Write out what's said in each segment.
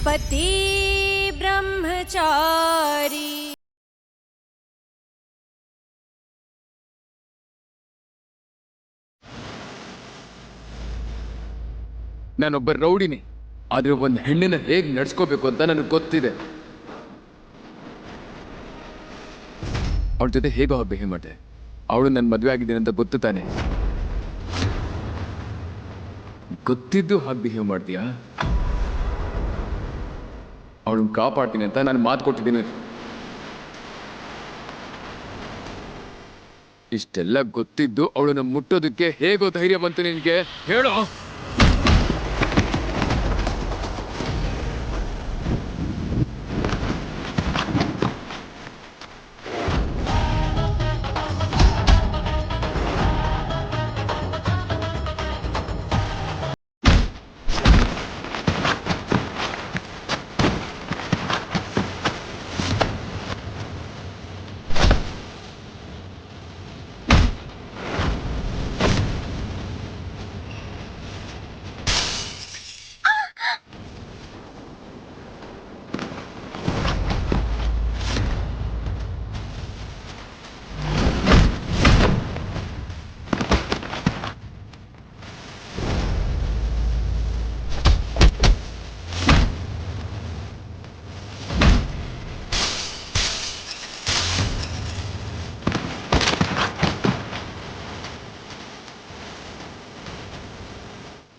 पति ब्रह्मचारी ನಾನೊಬ್ಬ ರೌಡಿನಿ, ಆದ್ರೆ ಒಂದು ಹೆಣ್ಣಿನ ಹೇಗೆ ನಡ್ಸ್ಕೋಬೇಕು ಅಂತ ನನಗೆ ಗೊತ್ತಿದೆ. ಅವಳ ಜೊತೆ ಹೇಗೋ ಬಿಹೇವ್ ಮಾಡಿದೆ. ಅವಳು ನನ್ನ ಮದುವೆ ಆಗಿದ್ದೀನಿ ಅಂತ ಗೊತ್ತು ತಾನೆ. ಗೊತ್ತಿದ್ದು ಹಾಗೆ ಬಿಹೇವ್ ಮಾಡ್ತೀಯಾ? ಅವಳನ್ನ ಕಾಪಾಡ್ತೀನಿ ಅಂತ ನಾನು ಮಾತು ಕೊಟ್ಟಿದ್ದೀನಿ. ಇಷ್ಟೆಲ್ಲ ಗೊತ್ತಿದ್ದು ಅವಳನ್ನ ಮುಟ್ಟೋದಕ್ಕೆ ಹೇಗೋ ಧೈರ್ಯ ಬಂತು ನಿನಗೆ? ಹೇಳೋ.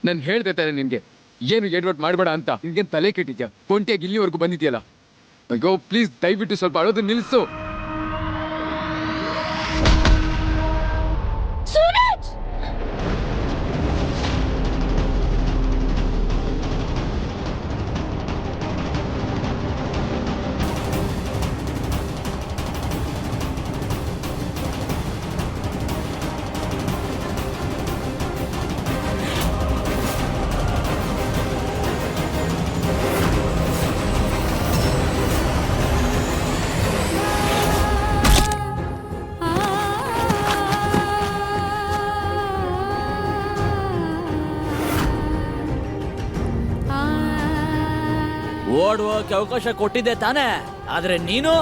ನಾನು ಹೇಳ್ದೆ ತಾನೆ ನಿನ್ಗೆ, ಏನು ಎಡ್ವರ್ಟ್ ಮಾಡಬೇಡ ಅಂತ. ನಿನ್ಗೇನು ತಲೆ ಕೆಟ್ಟಿದ್ಯಾ? ಕೊಂಟಿಯಾಗಿ ಇಲ್ಲಿವರೆಗೂ ಬಂದಿದ್ಯಲ್ಲ. ಅಯ್ಯೋ ಪ್ಲೀಸ್, ದಯವಿಟ್ಟು ಸ್ವಲ್ಪ ಅಳೋದು ನಿಲ್ಲಿಸು. ಓಡುವಕ್ಕೆ ಅವಕಾಶ ಕೊಟ್ಟಿದ್ದೆ ತಾನೇ, ಆದ್ರೆ ನೀನು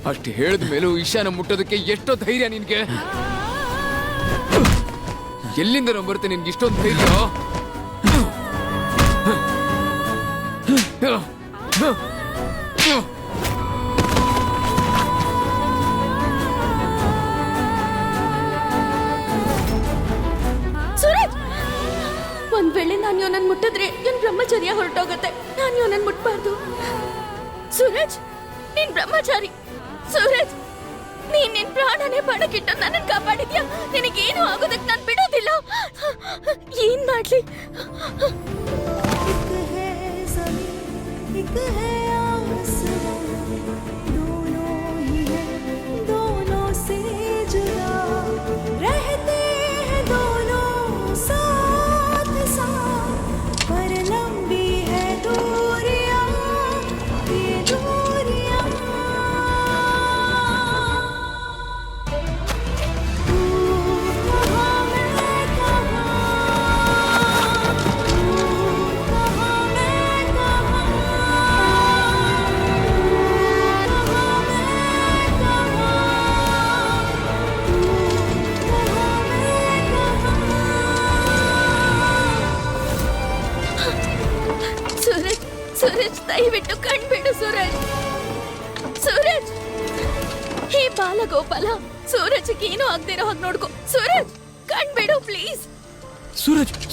ಅಷ್ಟು ಹೇಳಿದ ಮೇಲೂ ಈಶಾನ ಮುಟ್ಟೋದಕ್ಕೆ ಎಷ್ಟೋ ಧೈರ್ಯ ನಿನ್ಗೆ? ಎಲ್ಲಿಂದ ಬರುತ್ತೆ ನಿನ್ಗೆ ಇಷ್ಟೊಂದು ಧೈರ್ಯ? ಸೂರಜ್, ಒಂದ್ ವೇಳೆ ನಾನು ಇವನನ್ನ ಮುಟ್ಟಿದ್ರೆ ಇವನ್ ಬ್ರಹ್ಮಚರ್ಯ ಹೊರಟೋಗತ್ತೆ. ನಾನು ಇವನನ್ನ ಮುಟ್ಬಾರ್ದು. ಸೂರಜ್, ನೀನ್ ಬ್ರಹ್ಮಚಾರಿ. ಸೂರಜ್, ನೀನ್ ನಿನ್ ಪ್ರಾಣನೇ ಪಣಕ್ಕಿಟ್ಟು ನನ್ನನ್ನು ಕಾಪಾಡಿದ್ಯಾ. ನಿನಗೇನು ಆಗೋದಕ್ಕೆ ನಾನು ಬಿಡೋದಿಲ್ಲ. ಏನ್ ಮಾಡ್ಲಿ? ಕಣ್ಬಿಡು ಸೂರಜ್. ಸೂರಜ್, ಹೇ ಬಾಲಗೋಪಾಲ, ಸೂರಜ್ಗೆ ಏನೂ ಆಗದಿರೋ ಹಾಗೆ ನೋಡ್ಕೊ. ಸೂರಜ್, ಕಣ್ಬಿಡು ಪ್ಲೀಸ್.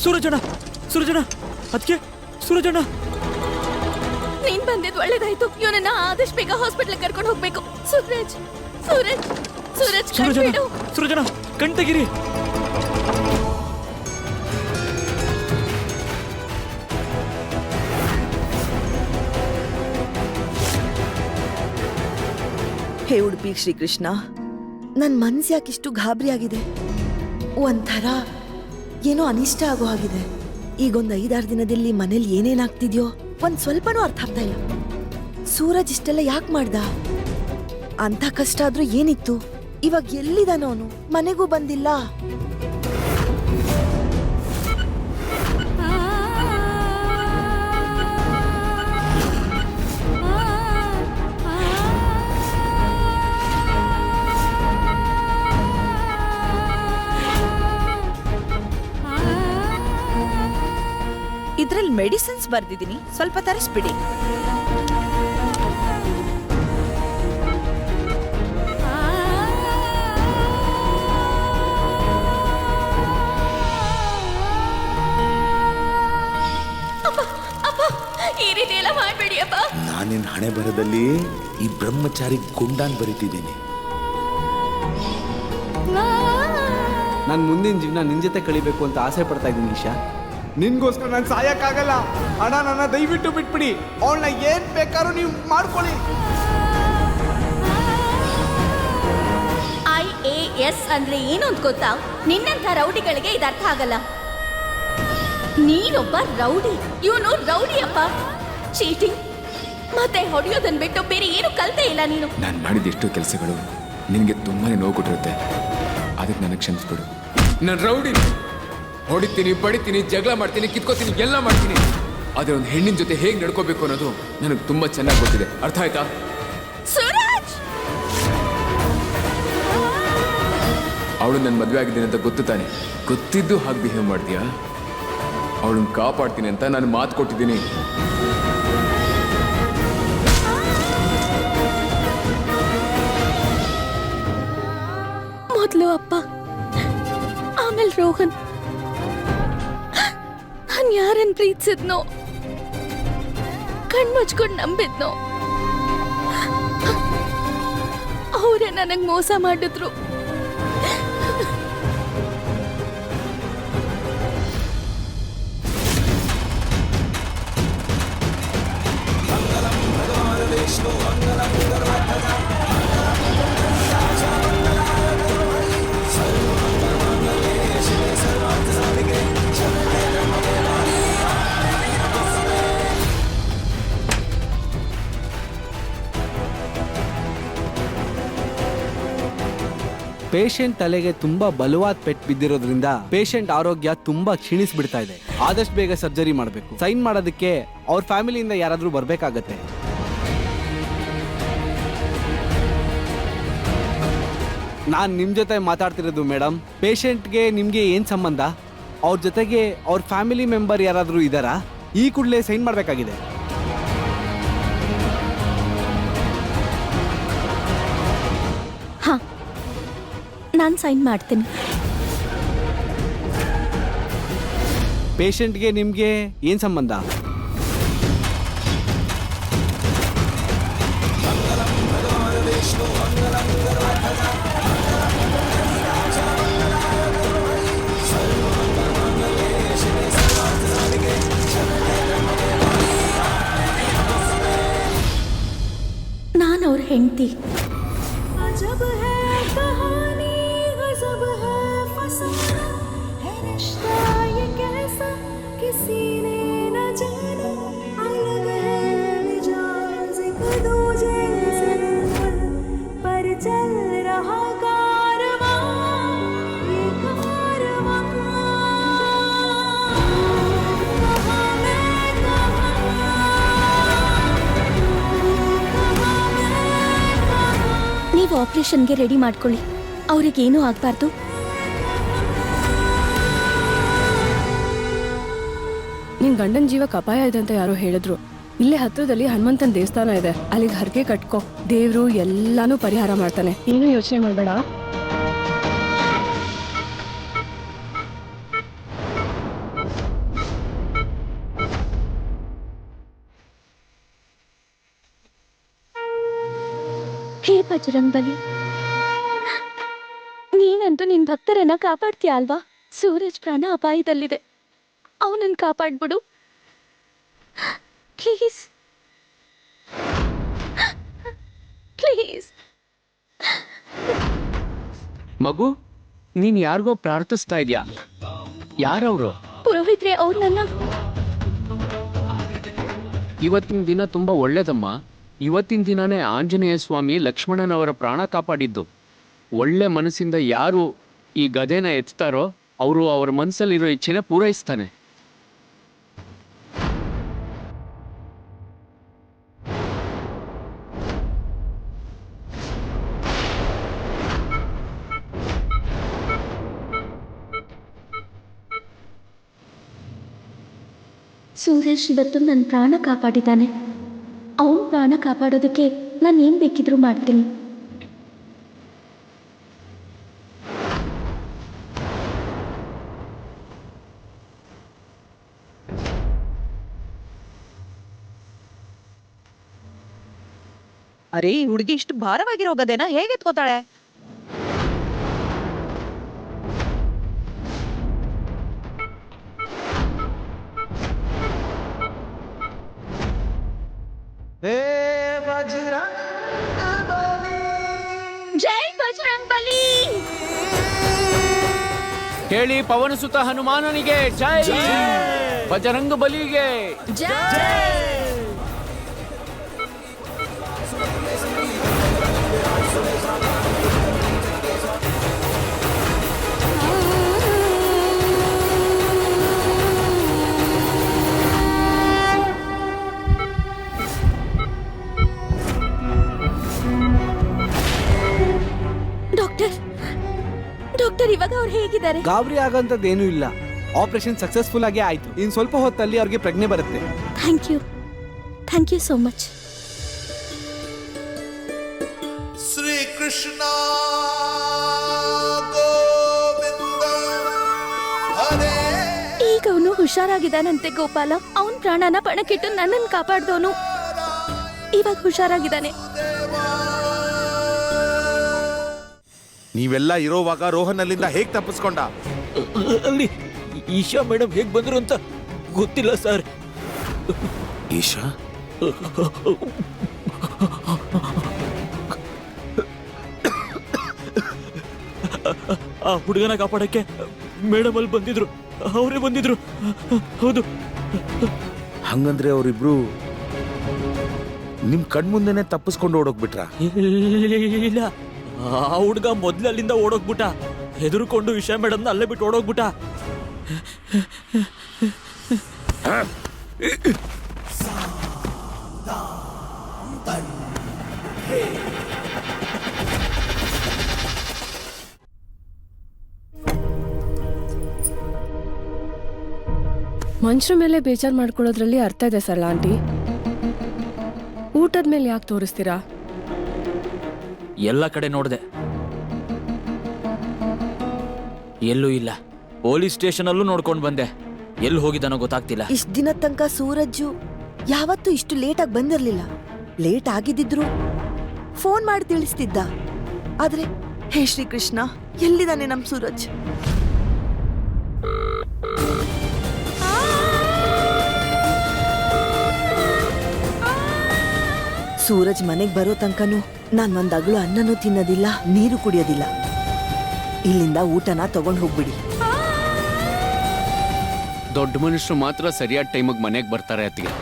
ಸೂರಜಣ್ಣ ಅದಕ್ಕೆ ಸೂರಜಣ್ಣ, ನೀನ್ ಬಂದಿದ್ ಒಳ್ಳೇದಾಯ್ತು. ಇವನನ್ನ ಆದಷ್ಟು ಬೇಗ ಹಾಸ್ಪಿಟಲ್ ಕರ್ಕೊಂಡು ಹೋಗ್ಬೇಕು. ಸೂರಜ್, ಸೂರಜ್, ಸೂರಜ್, ಕಣ್ಬಿಡು. ಸೂರಜಣ್ಣ ಕಣ್ ತೆಗಿರಿ. ಹೇ ಉಡುಪಿ ಶ್ರೀಕೃಷ್ಣ, ನನ್ನ ಮನ್ಸು ಯಾಕಿಷ್ಟು ಗಾಬರಿ ಆಗಿದೆ? ಒಂಥರ ಏನೋ ಅನಿಷ್ಟ ಆಗೋ ಹಾಗಿದೆ. ಈಗೊಂದು 5-6 ದಿನದಲ್ಲಿ ಮನೇಲಿ ಏನೇನಾಗ್ತಿದ್ಯೋ ಒಂದ್ ಸ್ವಲ್ಪನೂ ಅರ್ಥ ಆಗ್ತಾ ಇಲ್ಲ. ಸೂರಜ್ ಇಷ್ಟೆಲ್ಲ ಯಾಕೆ ಮಾಡ್ದ? ಅಂಥ ಕಷ್ಟ ಆದ್ರೂ ಏನಿತ್ತು? ಇವಾಗ ಎಲ್ಲಿದಾನ ಅವನು? ಮನೆಗೂ ಬಂದಿಲ್ಲ. ಇದ್ರಲ್ಲಿ ಮೆಡಿಸಿನ್ಸ್ ಬರ್ದಿದ್ದೀನಿ, ಸ್ವಲ್ಪ ತರಿಸ್ಬಿಡಿ. ಈ ರೀತಿ ಎಲ್ಲ ಮಾಡ್ಬೇಡಿ ಅಪ್ಪ. ನಾನಿನ್ ಹಣೆ ಬರದಲ್ಲಿ ಈ ಬ್ರಹ್ಮಚಾರಿ ಗುಂಡಾನ್ ಬರಿತಿದ್ದೀನಿ. ನಾನು ಮುಂದಿನ ಜೀವನ ನಿನ್ ಜೊತೆ ಕಳಿಬೇಕು ಅಂತ ಆಸೆ ಪಡ್ತಾ ಇದ್ದೀನಿ ಈಶಾ. ನಿನ್ಗೋಸ್ಕರ ನಾನು ಸಾಯಕ್ಕಾಗಲ್ಲ. ಅಣ್ಣ, ನನ್ನ ದಯವಿಟ್ಟು ಬಿಟ್ಬಿಡಿ. ಅವಳನ್ನ ಏನ್ ಬೇಕಾದ್ರೂ ನೀವು ಮಾಡ್ಕೊಳ್ಳಿ. IAS ಅಂದ್ರೆ ಏನು ಅಂತ ಗೊತ್ತಾ? ನಿನ್ನಂಥ ರೌಡಿಗಳಿಗೆ ಇದು ಅರ್ಥ ಆಗಲ್ಲ. ನೀನೊಬ್ಬ ರೌಡಿ, ಇವನು ರೌಡಿ ಅಪ್ಪ. ಚೀಟಿಂಗ್ ಮತ್ತೆ ಹೊಡೆಯೋದನ್ನ ಬಿಟ್ಟು ಬೇರೆ ಏನು ಕಲ್ತೇ ಇಲ್ಲ ನೀನು. ನಾನು ಮಾಡಿದ ಎಷ್ಟೋ ಕೆಲಸಗಳು ನಿನಗೆ ತುಂಬಾನೇ ನೋವು ಕೊಟ್ಟಿರುತ್ತೆ. ಅದಕ್ಕೆ ನನಗೆ ಕ್ಷಮಿಸ್ಬಿಡು. ನಾನು ರೌಡಿ, ಹೊಡಿತೀನಿ, ಬಡಿತೀನಿ, ಜಗಳ ಮಾಡ್ತೀನಿ, ಕಿತ್ಕೋತೀನಿ, ಎಲ್ಲ ಮಾಡ್ತೀನಿ. ಆದರೆ ಒಂದು ಹೆಣ್ಣಿನ ಜೊತೆ ಹೇಗೆ ನಡ್ಕೋಬೇಕು ಅನ್ನೋದು ನನಗೆ ತುಂಬಾ ಚೆನ್ನಾಗಿ ಗೊತ್ತಿದೆ. ಅರ್ಥ ಆಯ್ತಾ? ಸೂರಜ್, ಅವಳು ನನ್ನ ಮದುವೆ ಆಗಿದ್ದೀನಿ ಅಂತ ಗೊತ್ತು ತಾನೆ? ಗೊತ್ತಿದ್ದು ಹಾಗೆ ಬಿಹೇವ್ ಮಾಡ್ತೀಯಾ? ಅವಳನ್ನ ಕಾಪಾಡ್ತೀನಿ ಅಂತ ನಾನು ಮಾತು ಕೊಟ್ಟಿದ್ದೀನಿ. ಮೊದಲು ಅಪ್ಪ, ಆಮೇಲೆ ರೋಹನ್. ನಾನು ಯಾರನ್ನ ಪ್ರೀತಿಸಿದ್ನೋ, ಕಣ್ಮುಚ್ಕೊಂಡು ನಂಬಿದ್ನೋ, ಅವರೇ ನನಗೆ ಮೋಸ ಮಾಡಿದ್ರು. ಪೇಷಂಟ್ ತಲೆಗೆ ತುಂಬಾ ಬಲವಾದ ಪೆಟ್ಟು ಬಿದ್ದಿರೋದ್ರಿಂದ ಪೇಷಂಟ್ ಆರೋಗ್ಯ ತುಂಬಾ ಕ್ಷೀಣಿಸ್ಬಿಡ್ತಾ ಇದೆ. ಆದಷ್ಟು ಬೇಗ ಸರ್ಜರಿ ಮಾಡಬೇಕು. ಸೈನ್ ಮಾಡೋದಕ್ಕೆ ಅವ್ರ ಫ್ಯಾಮಿಲಿಯಿಂದ ಯಾರಾದ್ರೂ ಬರ್ಬೇಕಾಗತ್ತೆ. ನಾನು ನಿಮ್ಮ ಜೊತೆ ಮಾತಾಡ್ತಿರೋದು ಮೇಡಮ್. ಪೇಷಂಟ್ಗೆ ನಿಮಗೆ ಏನು ಸಂಬಂಧ? ಅವ್ರ ಜೊತೆಗೆ ಅವ್ರ ಫ್ಯಾಮಿಲಿ ಮೆಂಬರ್ ಯಾರಾದರೂ ಇದ್ದಾರಾ? ಈ ಕೂಡಲೇ ಸೈನ್ ಮಾಡಬೇಕಾಗಿದೆ. ಹಾ, ನಾನು ಸೈನ್ ಮಾಡ್ತೀನಿ. ಪೇಷಂಟ್ಗೆ ನಿಮಗೆ ಏನು ಸಂಬಂಧ? ನಾನು ಅವ್ರ ಹೆಂಡತಿ. ನೀವು ಆಪರೇಷನ್ಗೆ ರೆಡಿ ಮಾಡ್ಕೊಳ್ಳಿ. ಅವ್ರಿಗೇನೂ ಆಗಬಾರ್ದು. ನಿನ್ ಗಂಡನ ಜೀವಕ್ಕೆ ಅಪಾಯ ಇದೆ ಅಂತ ಯಾರೋ ಹೇಳಿದ್ರು. ಇಲ್ಲೇ ಹತ್ರದಲ್ಲಿ ಹನುಮಂತನ ದೇವಸ್ಥಾನ ಇದೆ, ಅಲ್ಲಿಗೆ ಹರಕೆ ಕಟ್ಕೋ, ದೇವ್ರು ಎಲ್ಲಾನು ಪರಿಹಾರ ಮಾಡ್ತಾನೆ. ಏನು ಯೋಚನೆ ಮಾಡಬೇಡ. ಹೇ ಬಜರಂಗ್ ಬಲಿ, ನೀನಂತೂ ನಿನ್ ಭಕ್ತರನ್ನ ಕಾಪಾಡ್ತೀಯ ಅಲ್ವಾ? ಸೂರಜ್ ಪ್ರಾಣ ಅಪಾಯದಲ್ಲಿದೆ, ಅವನನ್ನು ಕಾಪಾಡ್ಬಿಡು ಪ್ಲೀಸ್ ಪ್ಲೀಸ್. ಮಗು, ನೀನ್ ಯಾರಿಗೋ ಪ್ರಾರ್ಥಿಸ್ತಾ ಇದ್ಯಾ? ಯಾರವ್ರು? ಪುರೋಹಿತ್ರೆ, ಅವ್ರು ನನ್ನ ಇವತ್ತಿನ ದಿನ ತುಂಬಾ ಒಳ್ಳೇದಮ್ಮ. ಇವತ್ತಿನ ದಿನನೇ ಆಂಜನೇಯ ಸ್ವಾಮಿ ಲಕ್ಷ್ಮಣನವರ ಪ್ರಾಣ ಕಾಪಾಡಿದ್ದು. ಒಳ್ಳೆ ಮನಸ್ಸಿಂದ ಯಾರು ಈ ಗದೆನ ಎತ್ತಾರೋ ಅವರು ಅವರ ಮನಸ್ಸಲ್ಲಿರೋ ಇಚ್ಛೆನ ಪೂರೈಸ್ತಾನೆ. ಸೂರಜ್ ಇವತ್ತು ನನ್ನ ಪ್ರಾಣ ಕಾಪಾಡಿದ್ದಾನೆ. ಅವನ ಪ್ರಾಣ ಕಾಪಾಡೋದಕ್ಕೆ ನಾನು ಏನು ಬೇಕಿದ್ರೂ ಮಾಡ್ತೀನಿ. ಅರೆ, ಈ ಹುಡುಗಿ ಇಷ್ಟು ಭಾರವಾಗಿರೋ ಗದೆನ ಹೇಗೆ ಎತ್ಕೋತಾಳೆ? ಜೈ ಬಜರಂಗ್ ಬಲಿ. ಹೇಳಿ ಪವನಸುತ ಹನುಮಾನನಿಗೆ ಜೈ, ಬಜರಂಗ ಬಲಿಗೆ ಡಾಕ್ಟರ್, ಡಾಕ್ಟರ್, ಇವಾಗ ಅವ್ರು ಹೇಗಿದ್ದಾರೆ? ಗಾಬರಿ ಆಗೋಂಥದ್ದೇನೂ ಇಲ್ಲ. ಆಪರೇಷನ್ ಸಕ್ಸಸ್ಫುಲ್ ಆಗಿ ಆಯ್ತು. ಇನ್ನು ಸ್ವಲ್ಪ ಹೊತ್ತಲ್ಲಿ ಅವ್ರಿಗೆ ಪ್ರಜ್ಞೆ ಬರುತ್ತೆ. Thank you so much. Shri Krishna Govinda Hare. ಈಗ ಅವನು ಹುಷಾರಾಗಿದ್ದಾನಂತೆ ಗೋಪಾಲ. ಅವನ ಪ್ರಾಣನ ಪಣಕ್ಕಿಟ್ಟು ನನ್ನನ್ನು ಕಾಪಾಡ್ದವನು ಇವಾಗ ಹುಷಾರಾಗಿದ್ದಾನೆ. ನೀವೆಲ್ಲ ಇರೋವಾಗ ರೋಹನ್ ಅಲ್ಲಿಂದ ಹೇಗ್ ತಪ್ಪಿಸ್ಕೊಂಡ? ಅಲ್ಲಿ ಈಶಾ ಮೇಡಮ್ ಹೇಗ್ ಬಂದ್ರು ಅಂತ ಗೊತ್ತಿಲ್ಲ ಸರ್. ಈಶಾ? ಆ ಹುಡುಗನ ಕಾಪಾಡಕ್ಕೆ ಮೇಡಮ್ ಅಲ್ಲಿ ಬಂದಿದ್ರು, ಅವರೇ ಬಂದಿದ್ರು. ಹೌದು. ಹಂಗಂದ್ರೆ ಅವರಿಬ್ರು ನಿಮ್ ಕಣ್ಮುಂದೆನೆ ತಪ್ಪಿಸ್ಕೊಂಡು ಓಡೋಗ್ಬಿಟ್ರ? ಇಲ್ಲ, ಆ ಹುಡುಗ ಮೊದ್ಲು ಅಲ್ಲಿಂದ ಓಡೋಗ್ಬಿಟ್ಟ. ಹೆದರ್ಕೊಂಡು ಈಶಾ ಮೇಡಮ್ನ ಅಲ್ಲೇ ಬಿಟ್ಟು ಓಡೋಗ್ಬಿಟ್ಟ. ಮನುಷ್ಯರ ಮೇಲೆ ಬೇಜಾರು ಮಾಡ್ಕೊಳ್ಳೋದ್ರಲ್ಲಿ ಅರ್ಥ ಇದೆ ಸರ್ ಆಂಟಿ. ಊಟದ ಮೇಲೆ ಯಾಕೆ ತೋರಿಸ್ತೀರಾ? ಎಲ್ಲ ಕಡೆ ನೋಡಿದೆ, ಎಲ್ಲೂ ಇಲ್ಲ. ಪೊಲೀಸ್ ಸ್ಟೇಷನ್ ಅಲ್ಲೂ ನೋಡ್ಕೊಂಡು ಬಂದೆ, ಎಲ್ಲಿ ಹೋಗಿದ್ದಾನೋ ಗೊತ್ತಾಗ್ತಿಲ್ಲ. ಇಷ್ಟ ದಿನ ತನಕ ಸೂರಜ್ಜು ಯಾವತ್ತೂ ಇಷ್ಟು ಲೇಟಾಗಿ ಬಂದಿರ್ಲಿಲ್ಲ. ಲೇಟ್ ಆಗಿದ್ದಿದ್ರು ಫೋನ್ ಮಾಡಿ ತಿಳಿಸ್ತಿದ್ದ. ಆದ್ರೆ ಹೇ ಶ್ರೀಕೃಷ್ಣ, ಎಲ್ಲಿದ್ದಾನೆ ನಮ್ ಸೂರಜ್? ಸೂರಜ್ ಮನೆಗ್ ಬರೋ ತನಕನೂ ನಾನ್ ಒಂದ್ ಅಗಳು ಅನ್ನನೂ ತಿನ್ನೋದಿಲ್ಲ, ನೀರು ಕುಡಿಯೋದಿಲ್ಲ. ಇಲ್ಲಿಂದ ಊಟನ ತಗೊಂಡ್ ಹೋಗ್ಬಿಡಿ. ದೊಡ್ಡ ಮನುಷ್ಯರು ಮಾತ್ರ ಸರಿಯಾದ ಟೈಮಿಗೆ ಮನೆಗೆ ಬರ್ತಾರೆ ಅತ್ತಿಗೆ,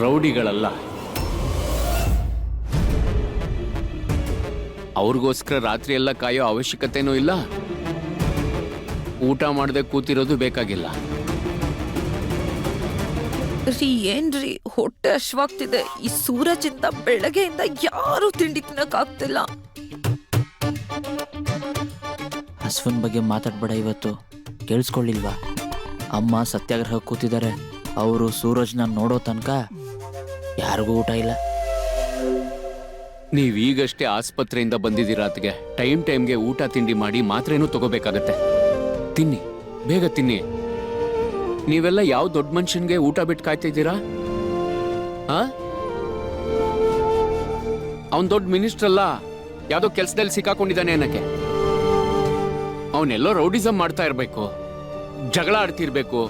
ರೌಡಿಗಳಲ್ಲ. ಅವ್ರಿಗೋಸ್ಕರ ರಾತ್ರಿ ಎಲ್ಲ ಕಾಯೋ ಅವಶ್ಯಕತೆನೂ ಇಲ್ಲ, ಊಟ ಮಾಡದೆ ಕೂತಿರೋದು ಬೇಕಾಗಿಲ್ಲ. ರೀ, ಏನ್ರಿ ಹೊಟ್ಟೆ ಹಶ್ವಾಗ್ತಿದೆ. ಈ ಸೂರಜಿಂದ ಬೆಳಗ್ಗೆಯಿಂದ ಯಾರು ತಿಂಡಿ ತಿನ್ನಕ್ಕಾಗ್ತಿಲ್ಲ. ಹಸ್ವನ್ ಬಗ್ಗೆ ಮಾತಾಡ್ಬೇಡ ಇವತ್ತು, ಕೇಳಿಸ್ಕೊಳ್ಳಿಲ್ವಾ? ಅಮ್ಮ ಸತ್ಯಾಗ್ರಹ ಕೂತಿದ್ದಾರೆ, ಅವರು ಸೂರಜ್ನ ನೋಡೋ ತನಕ ಯಾರಿಗೂ ಊಟ ಇಲ್ಲ. ನೀವೀಗಷ್ಟೇ ಆಸ್ಪತ್ರೆಯಿಂದ ಬಂದಿದ್ದೀರಾ ಅತ್ಗೆ. ಟೈಮ್ಗೆ ಊಟ ತಿಂಡಿ ಮಾಡಿ ಮಾತ್ರೇನೂ ತಗೋಬೇಕಾಗತ್ತೆ. ತಿನ್ನಿ, ಬೇಗ ತಿನ್ನಿ. ನೀವೆಲ್ಲ ಯಾವ ದೊಡ್ಡ ಮನುಷ್ಯನ್ಗೆ ಊಟ ಬಿಟ್ಟು ಕಾಯ್ತಾ ಇದ್ದೀರಾ? ಅವನ್ ದೊಡ್ಡ ಮಿನಿಸ್ಟರ್ ಅಲ್ಲ, ಯಾವ್ದೋ ಕೆಲ್ಸದಲ್ಲಿ ಸಿಕ್ಕಾಕೊಂಡಿದ್ದಾನೆ ಅನ್ನಕ್ಕೆ. ಅವನೆಲ್ಲೋ ರೌಡಿಸಮ್ ಮಾಡ್ತಾ ಇರ್ಬೇಕು, ಜಗಳ ಆಡ್ತಿರ್ಬೇಕು,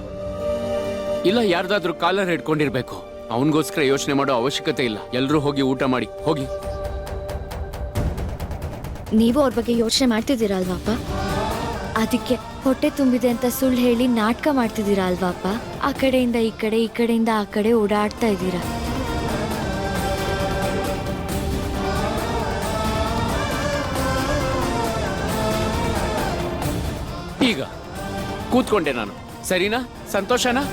ಇಲ್ಲ ಯಾರ್ದಾದ್ರೂ ಕಾಲರ್ ಹಿಡ್ಕೊಂಡಿರ್ಬೇಕು. ಅವನಿಗೋಸ್ಕರ ಯೋಚನೆ ಮಾಡೋ ಅವಶ್ಯಕತೆ ಇಲ್ಲ. ಎಲ್ರೂ ಹೋಗಿ ಊಟ ಮಾಡಿ, ಹೋಗಿ. ನೀವು ಅವ್ರ ಬಗ್ಗೆ ಯೋಚನೆ ಮಾಡ್ತಿದ್ದೀರಾ ಅಲ್ವಾಪ್ಪ? ಅದಕ್ಕೆ ಹೊಟ್ಟೆ ತುಂಬಿದೆ ಅಂತ ಸುಳ್ಳು ಹೇಳಿ ನಾಟಕ ಮಾಡ್ತಿದ್ದೀರಾ ಅಲ್ವಾಪ್ಪ? ಆ ಕಡೆಯಿಂದ ಈ ಕಡೆ, ಈ ಕಡೆಯಿಂದ ಆ ಕಡೆ ಓಡಾಡ್ತಾ ಇದ್ದೀರಾ. ಈಗ ಕೂತ್ಕೊಂಡೆ ನಾನು, ಸರಿನಾ? ಸಂತೋಷನಾ?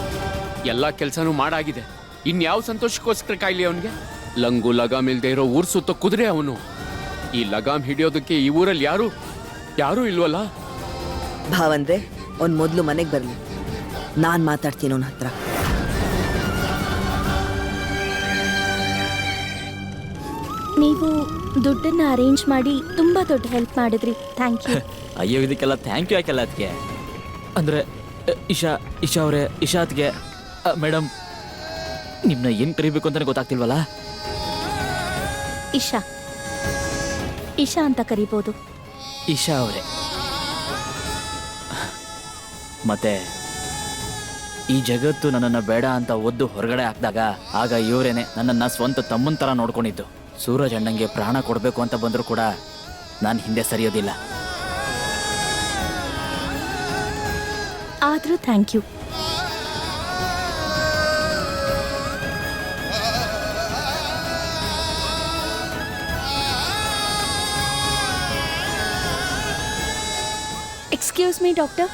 ಎಲ್ಲ ಕೆಲಸನೂ ಮಾಡಾಗಿದೆ. ಇನ್ಯಾವ ಸಂತೋಷಕ್ಕೋಸ್ಕರ ಕಾಯ್ಲಿ ಅವನಿಗೆ? ಲಂಗು ಲಗಾಮ್ ಇಲ್ದೇ ಇರೋ ಊರ್ ಸುತ್ತ ಕುದುರೆ ಅವನು. ಈ ಲಗಾಮ್ ಹಿಡಿಯೋದಕ್ಕೆ ಈ ಊರಲ್ಲಿ ಯಾರೂ ಇಲ್ವಲ್ಲ. ಭಾವಂದ್ರೆ ಅವ್ನು ಮೊದಲು ಮನೆಗೆ ಬರಲಿ, ನಾನು ಮಾತಾಡ್ತೀನಿ ಅವನ ಹತ್ರ. ನೀವು ದುಡ್ಡನ್ನ ಅರೇಂಜ್ ಮಾಡಿ ತುಂಬಾ ದೊಡ್ಡ ಹೆಲ್ಪ್ ಮಾಡಿದ್ರಿ. Thank you. ಅಯ್ಯೋ, ಇದಕ್ಕೆಲ್ಲ ಥ್ಯಾಂಕ್ ಯು ಯಾಕೆಲ್ಲ ಅದಕ್ಕೆ? ಅಂದರೆ ಇಶಾ ಅತ್ಗೆ ಮೇಡಮ್, ನಿಮ್ಮನ್ನ ಏನು ಕರಿಬೇಕು ಅಂತಲೇ ಗೊತ್ತಾಗ್ತಿಲ್ವಲ್ಲ. ಇಶಾ ಅಂತ ಕರಿಬೋದು. ಇಶಾ ಅವರೇ, ಮತ್ತೆ ಈ ಜಗತ್ತು ನನ್ನನ್ನು ಬೇಡ ಅಂತ ಒದ್ದು ಹೊರಗಡೆ ಹಾಕಿದಾಗ ಆಗ ಇವರೇನೆ ನನ್ನನ್ನು ಸ್ವಂತ ತಮ್ಮನ ಥರ ನೋಡ್ಕೊಂಡಿದ್ದು. ಸೂರಜ್ ಅಣ್ಣಂಗೆ ಪ್ರಾಣ ಕೊಡಬೇಕು ಅಂತ ಬಂದರೂ ಕೂಡ ನಾನು ಹಿಂದೆ ಸರಿಯೋದಿಲ್ಲ. ಆದರೂ thank you. Excuse me doctor.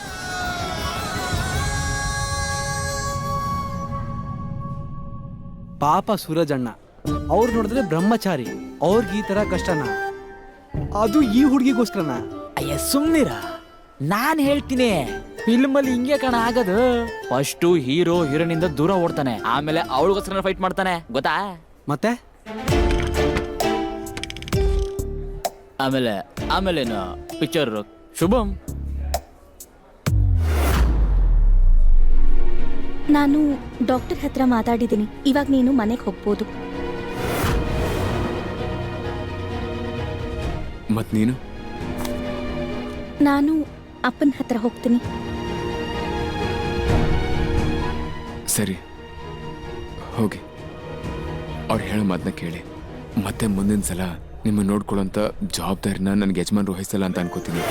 ಪಾಪ ಸೂರಜ್ ಅಣ್ಣ, ಅವ್ರು ನೋಡಿದ್ರೆ ಬ್ರಹ್ಮಚಾರಿ, ಅವ್ರಿಗೆ ಈ ತರ ಕಷ್ಟನ, ಅದು ಈ ಹುಡುಗಿಗೋಸ್ಕರನ? ಅಯ್ಯ ಸುಮ್ನಿರ, ನಾನು ಹೇಳ್ತೀನಿ. ಫಿಲ್ಮಲ್ಲಿ ಹಿಂಗೆ ಕಣ ಆಗೋದು. ಫಸ್ಟು ಹೀರೋ ಹೀರೋನಿಂದ ದೂರ ಓಡ್ತಾನೆ, ಆಮೇಲೆ ಅವಳಿಗೋಸ್ಕರ ಫೈಟ್ ಮಾಡ್ತಾನೆ, ಗೊತ್ತಾ? ಮತ್ತೆ ಆಮೇಲೇನು ಪಿಕ್ಚರ್ ಶುಭಂ. ನಾನು ಡಾಕ್ಟರ್ ಹತ್ರ ಮಾತಾಡಿದ್ದೀನಿ. ಇವಾಗ ನೀನು ಮನೆಗೆ ಹೋಗ್ಬೋದು. ಮತ್ ನೀನು? ನಾನು ಅಪ್ಪನ ಹತ್ರ ಹೋಗ್ತೀನಿ. ಸರಿ, ಹೋಗಿ. ಅವ್ರು ಹೇಳೋ ಮಾತನ್ನ ಕೇಳಿ. ಮತ್ತೆ ಮುಂದಿನ ಸಲ ನಿಮ್ಮ ನೋಡ್ಕೊಳ್ಳೋಂಥ ಜವಾಬ್ದಾರಿನ ನನಗೆ ಯಜಮಾನ್ ವಹಿಸಲ್ಲ ಅಂತ ಅನ್ಕೋತೀನಿ.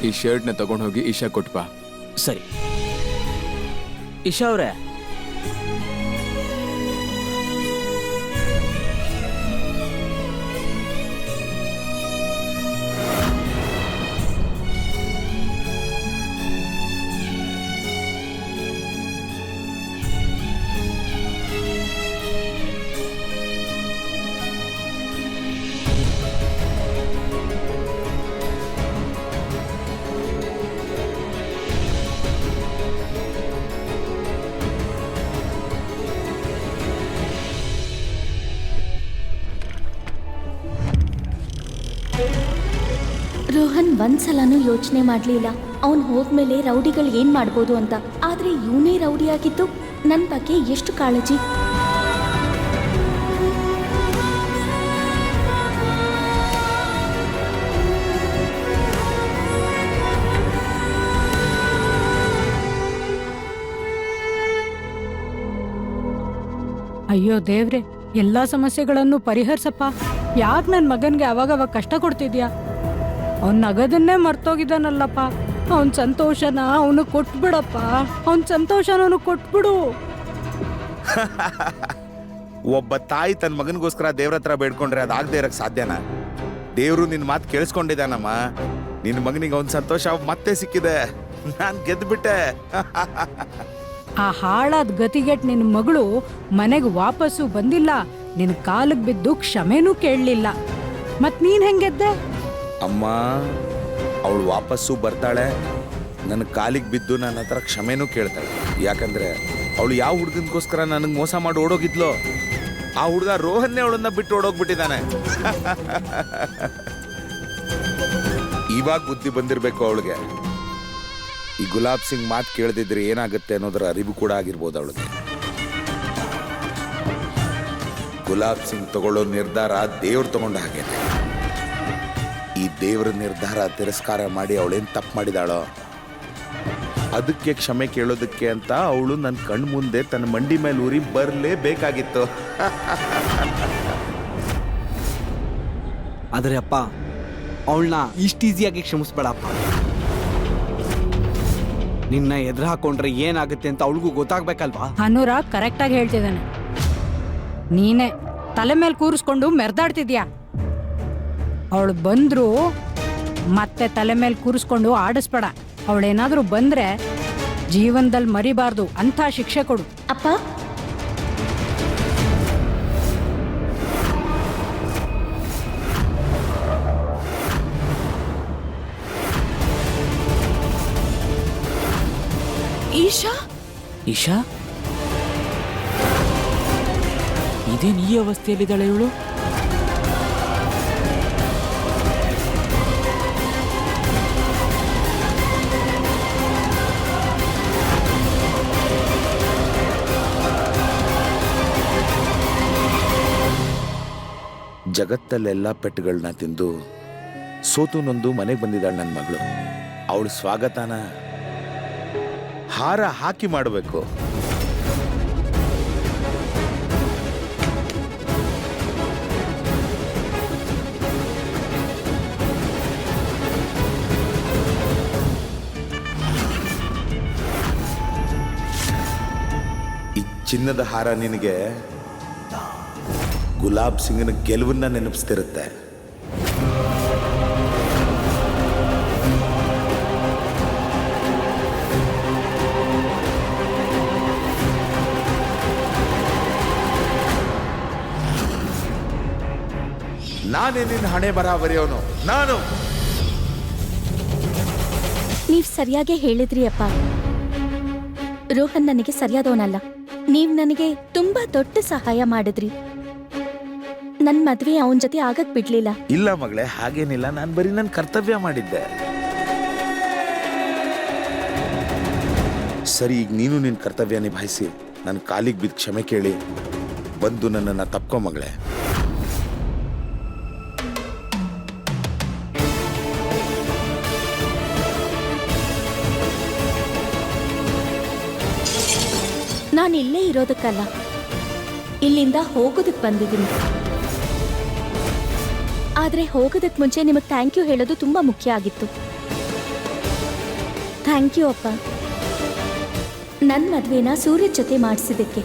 ಈ ಶರ್ಟ್ನ ತಗೊಂಡು ಹೋಗಿ ಇಶಾ ಕೊಟ್ಬಾ. ಸರಿ. ಇಶಾ ಅವರೇ, ರೋಹನ್ ಒಂದ್ಸಲನೂ ಯೋಚನೆ ಮಾಡಲಿಲ್ಲ ಅವನು ಹೋದ್ಮೇಲೆ ರೌಡಿಗಳು ಏನ್ ಮಾಡ್ಬೋದು ಅಂತ. ಆದ್ರೆ ಇವನೇ ರೌಡಿ ಆಗಿದ್ದು ನನ್ನ ಬಗ್ಗೆ ಎಷ್ಟು ಕಾಳಜಿ. ಅಯ್ಯೋ ದೇವ್ರೆ, ಎಲ್ಲಾ ಸಮಸ್ಯೆಗಳನ್ನು ಪರಿಹರಿಸಪ್ಪ. ಯಾಕೆ ನನ್ನ ಮಗನ್ಗೆ ಅವಾಗ ಕಷ್ಟ ಕೊಡ್ತಿದ್ಯಾ? ಅವ್ನ ನಗದನ್ನೇ ಮರ್ತೋಗಿದ್ದಾನಲ್ಲಪ್ಪ. ಅವನ ಸಂತೋಷನ ಅವನು ಕೊಟ್ಬಿಡಪ್ಪ. ಅವನ ಸಂತೋಷನ ಅವನು ಕೊಟ್ಬಿಡು. ಒಬ್ಬ ತಾಯಿ ತನ್ನ ಮಗನಿಗೋಸ್ಕರ ದೇವ್ರ ಹತ್ರ ಬೇಡ್ಕೊಂಡ್ರೆ ಅದಾಗದೆ ಇರಕ್ ಸಾಧ್ಯನಾ? ದೇವ್ರು ನಿನ್ನ ಮಾತು ಕೇಳಿಸ್ಕೊಂಡಿದ್ದಾನಮ್ಮ. ನಿನ್ನ ಮಗನಿಗೆ ಅವನ ಸಂತೋಷ ಮತ್ತೆ ಸಿಕ್ಕಿದೆ. ನಾನು ಗೆದ್ದುಬಿಟ್ಟೆ. ಆ ಹಾಳಾದ ಗತಿಗೆಟ್ ನಿನ್ನ ಮಗಳು ಮನೆಗೆ ವಾಪಸ್ಸು ಬಂದಿಲ್ಲ. ನಿನ್ನ ಕಾಲಿಗೆ ಬಿದ್ದು ಕ್ಷಮೆನೂ ಕೇಳಲಿಲ್ಲ. ಮತ್ ನೀನ್ ಹೆಂಗೆದ್ದೆ? ಅಮ್ಮ, ಅವಳು ವಾಪಸ್ಸು ಬರ್ತಾಳೆ, ನನ್ನ ಕಾಲಿಗೆ ಬಿದ್ದು ನನ್ನ ಹತ್ರ ಕ್ಷಮೆನೂ ಕೇಳ್ತಾಳೆ. ಯಾಕಂದ್ರೆ ಅವಳು ಯಾವ ಹುಡುಗನಿಗೋಸ್ಕರ ನನಗೆ ಮೋಸ ಮಾಡಿ ಓಡೋಗಿದ್ಲೋ ಆ ಹುಡುಗ ರೋಹನ್ನೇ ಅವಳನ್ನ ಬಿಟ್ಟು ಓಡೋಗ್ಬಿಟ್ಟಿದ್ದಾನೆ. ಇವಾಗ ಬುದ್ಧಿ ಬಂದಿರಬೇಕು ಅವಳಿಗೆ. ಈ ಗುಲಾಬ್ ಸಿಂಗ್ ಮಾತು ಕೇಳದಿದ್ರೆ ಏನಾಗುತ್ತೆ ಅನ್ನೋದರ ಅರಿವು ಕೂಡ ಆಗಿರ್ಬೋದು ಅವಳಿಗೆ. ಗುಲಾಬ್ ಸಿಂಗ್ ತಗೊಳ್ಳೋ ನಿರ್ಧಾರ ದೇವ್ರು ತಗೊಂಡ ಹಾಗೇನೆ. ಈ ದೇವ್ರ ನಿರ್ಧಾರ ತಿರಸ್ಕಾರ ಮಾಡಿ ಅವಳೇನು ತಪ್ಪು ಮಾಡಿದಾಳೋ ಅದಕ್ಕೆ ಕ್ಷಮೆ ಕೇಳೋದಕ್ಕೆ ಅಂತ ಅವಳು ನನ್ನ ಕಣ್ಣು ಮುಂದೆ ತನ್ನ ಮಂಡಿ ಮೇಲೆ ಊರಿ ಬರಲೇಬೇಕಾಗಿತ್ತು. ಆದರೆ ಅಪ್ಪ, ಅವಳನ್ನ ಇಷ್ಟು ಈಸಿಯಾಗಿ ಕ್ಷಮಿಸ್ಬೇಡಪ್ಪ. ನಿನ್ನ ಎದುರು ಹಾಕೊಂಡ್ರೆ ಏನಾಗುತ್ತೆ ಅಂತ ಅವಳಿಗೂ ಗೊತ್ತಾಗ್ಬೇಕಲ್ವಾ? ಅನುರಾಗ್ ಕರೆಕ್ಟಾಗಿ ಹೇಳ್ತಿದ್ದಾನೆ. ನೀನೇ ತಲೆ ಮೇಲೆ ಕೂರಿಸ್ಕೊಂಡು ಮೆರೆದಾಡ್ತಿದ್ಯಾ. ಅವಳು ಬಂದ್ರು ಮತ್ತೆ ತಲೆ ಮೇಲೆ ಕೂರಿಸ್ಕೊಂಡು ಆಡಿಸ್ಬೇಡ. ಅವಳೇನಾದ್ರೂ ಬಂದ್ರೆ ಜೀವನದಲ್ಲಿ ಮರಿಬಾರ್ದು ಅಂತ ಶಿಕ್ಷೆ ಕೊಡು. ಅಪ್ಪ, ಈಶಾ, ಈಶಾ, ಇದೇನು ಈ ಅವಸ್ಥೆಯಲ್ಲಿದ್ದಾಳೆ ಇವಳು? ಜಗತ್ತಲ್ಲೆಲ್ಲ ಪೆಟ್ಟುಗಳನ್ನ ತಿಂದು ಸೋತು ನೊಂದು ಮನೆಗೆ ಬಂದಿದ್ದಾಳೆ ನನ್ನ ಮಗಳು. ಅವಳ ಸ್ವಾಗತನ ಹಾರ ಹಾಕಿ ಮಾಡಬೇಕು. ಈ ಚಿನ್ನದ ಹಾರ ನಿನಗೆ ಗುಲಾಬ್ ಸಿಂಗ್ನ ಗೆಲುವನ್ನ ನೆನಪಿಸ್ತಿರುತ್ತೆ. ನಾನೇ ನಿನ್ನ ಹಣೆ ಬರಹ ಬರೆಯೋನು ನಾನು. ನೀವ್ ಸರಿಯಾಗೇ ಹೇಳಿದ್ರಿ ಅಪ್ಪ. ರೋಹನ್ ನನಗೆ ಸರಿಯಾದವನಲ್ಲ. ನೀವ್ ನನಗೆ ತುಂಬಾ ದೊಡ್ಡ ಸಹಾಯ ಮಾಡಿದ್ರಿ. ನನ್ ಮದ್ವೆ ಅವನ ಜೊತೆ ಆಗಕ್ ಬಿಡ್ಲಿಲ್ಲ. ಇಲ್ಲ ಮಗಳೇ, ಹಾಗೇನಿಲ್ಲ. ನಾನು ಬರೀ ನನ್ನ ಕರ್ತವ್ಯ ಮಾಡಿದ್ದೆ. ಸರಿ, ಈಗ ನೀನು ನಿನ್ನ ಕರ್ತವ್ಯ ನಿಭಾಯಿಸಿ ನನ್ನ ಕಾಲಿಗೆ ಬಿದ್ದು ಕ್ಷಮೆ ಕೇಳಿ ಬಂದು ನನ್ನನ್ನು ತಪ್ಕೊ ಮಗಳೇ. ನಾನು ಇಲ್ಲೇ ಇರೋದಕ್ಕಲ್ಲ, ಇಲ್ಲಿಂದ ಹೋಗೋದಕ್ಕೆ ಬಂದಿದ್ದೀನಿ. ಆದ್ರೆ ಹೋಗೋದಕ್ಕೆ ಮುಂಚೆ ನಿಮಗೆ ಥ್ಯಾಂಕ್ ಯು ಹೇಳೋದು ತುಂಬಾ ಮುಖ್ಯ ಆಗಿತ್ತು. ಥ್ಯಾಂಕ್ ಯು ಅಪ್ಪ, ನನ್ನ ಮದ್ವೆನ ಸೂರ್ಯ ಜೊತೆ ಮಾಡಿಸಿದ್ದಕ್ಕೆ.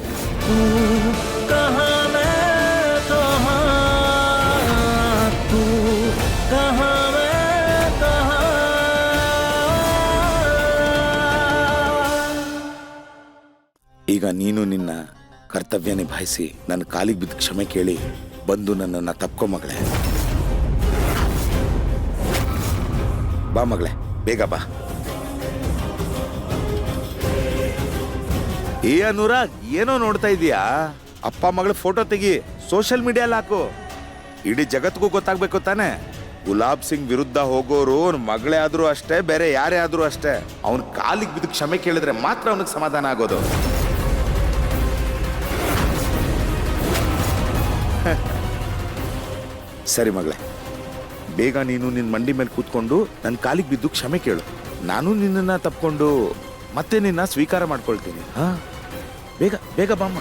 ಈಗ ನೀನು ನಿನ್ನ ಕರ್ತವ್ಯ ನಿಭಾಯಿಸಿ ನನ್ನ ಕಾಲಿಗೆ ಬಿದ್ದು ಕ್ಷಮೆ ಕೇಳಿ ಬಂದು ನನ್ನನ್ನು ತಪ್ಕೊ ಮಗಳೇ. ಬಾ ಮಗಳೇ, ಬೇಗ ಬಾ. ಏ ಅನುರಾಗ್, ಏನೋ ನೋಡ್ತಾ ಇದೀಯಾ? ಅಪ್ಪ ಮಗಳ ಫೋಟೋ ತೆಗಿ, ಸೋಷಿಯಲ್ ಮೀಡಿಯಲ್ಲಿ ಹಾಕು. ಇಡೀ ಜಗತ್ತಿಗೂ ಗೊತ್ತಾಗ್ಬೇಕು ತಾನೆ. ಗುಲಾಬ್ ಸಿಂಗ್ ವಿರುದ್ಧ ಹೋಗೋರು ಅವ್ನ ಮಗಳೇ ಆದ್ರೂ ಅಷ್ಟೇ, ಬೇರೆ ಯಾರೇ ಆದ್ರೂ ಅಷ್ಟೇ. ಅವನ ಕಾಲಿಗೆ ಬಿದ್ದು ಕ್ಷಮೆ ಕೇಳಿದ್ರೆ ಮಾತ್ರ ಅವನಿಗೆ ಸಮಾಧಾನ ಆಗೋದು. ಸರಿ ಮಗಳೇ, ಬೇಗ ನೀನು ನಿನ್ನ ಮಂಡಿ ಮೇಲೆ ಕೂತ್ಕೊಂಡು ನನ್ನ ಕಾಲಿಗೆ ಬಿದ್ದು ಕ್ಷಮೆ ಕೇಳು. ನಾನು ನಿನ್ನನ್ನು ತಪ್ಕೊಂಡು ಮತ್ತೆ ನಿನ್ನ ಸ್ವೀಕಾರ ಮಾಡ್ಕೊಳ್ತೀನಿ. ಹಾ, ಬೇಗ ಬೇಗ ಬಾಮ್ಮ.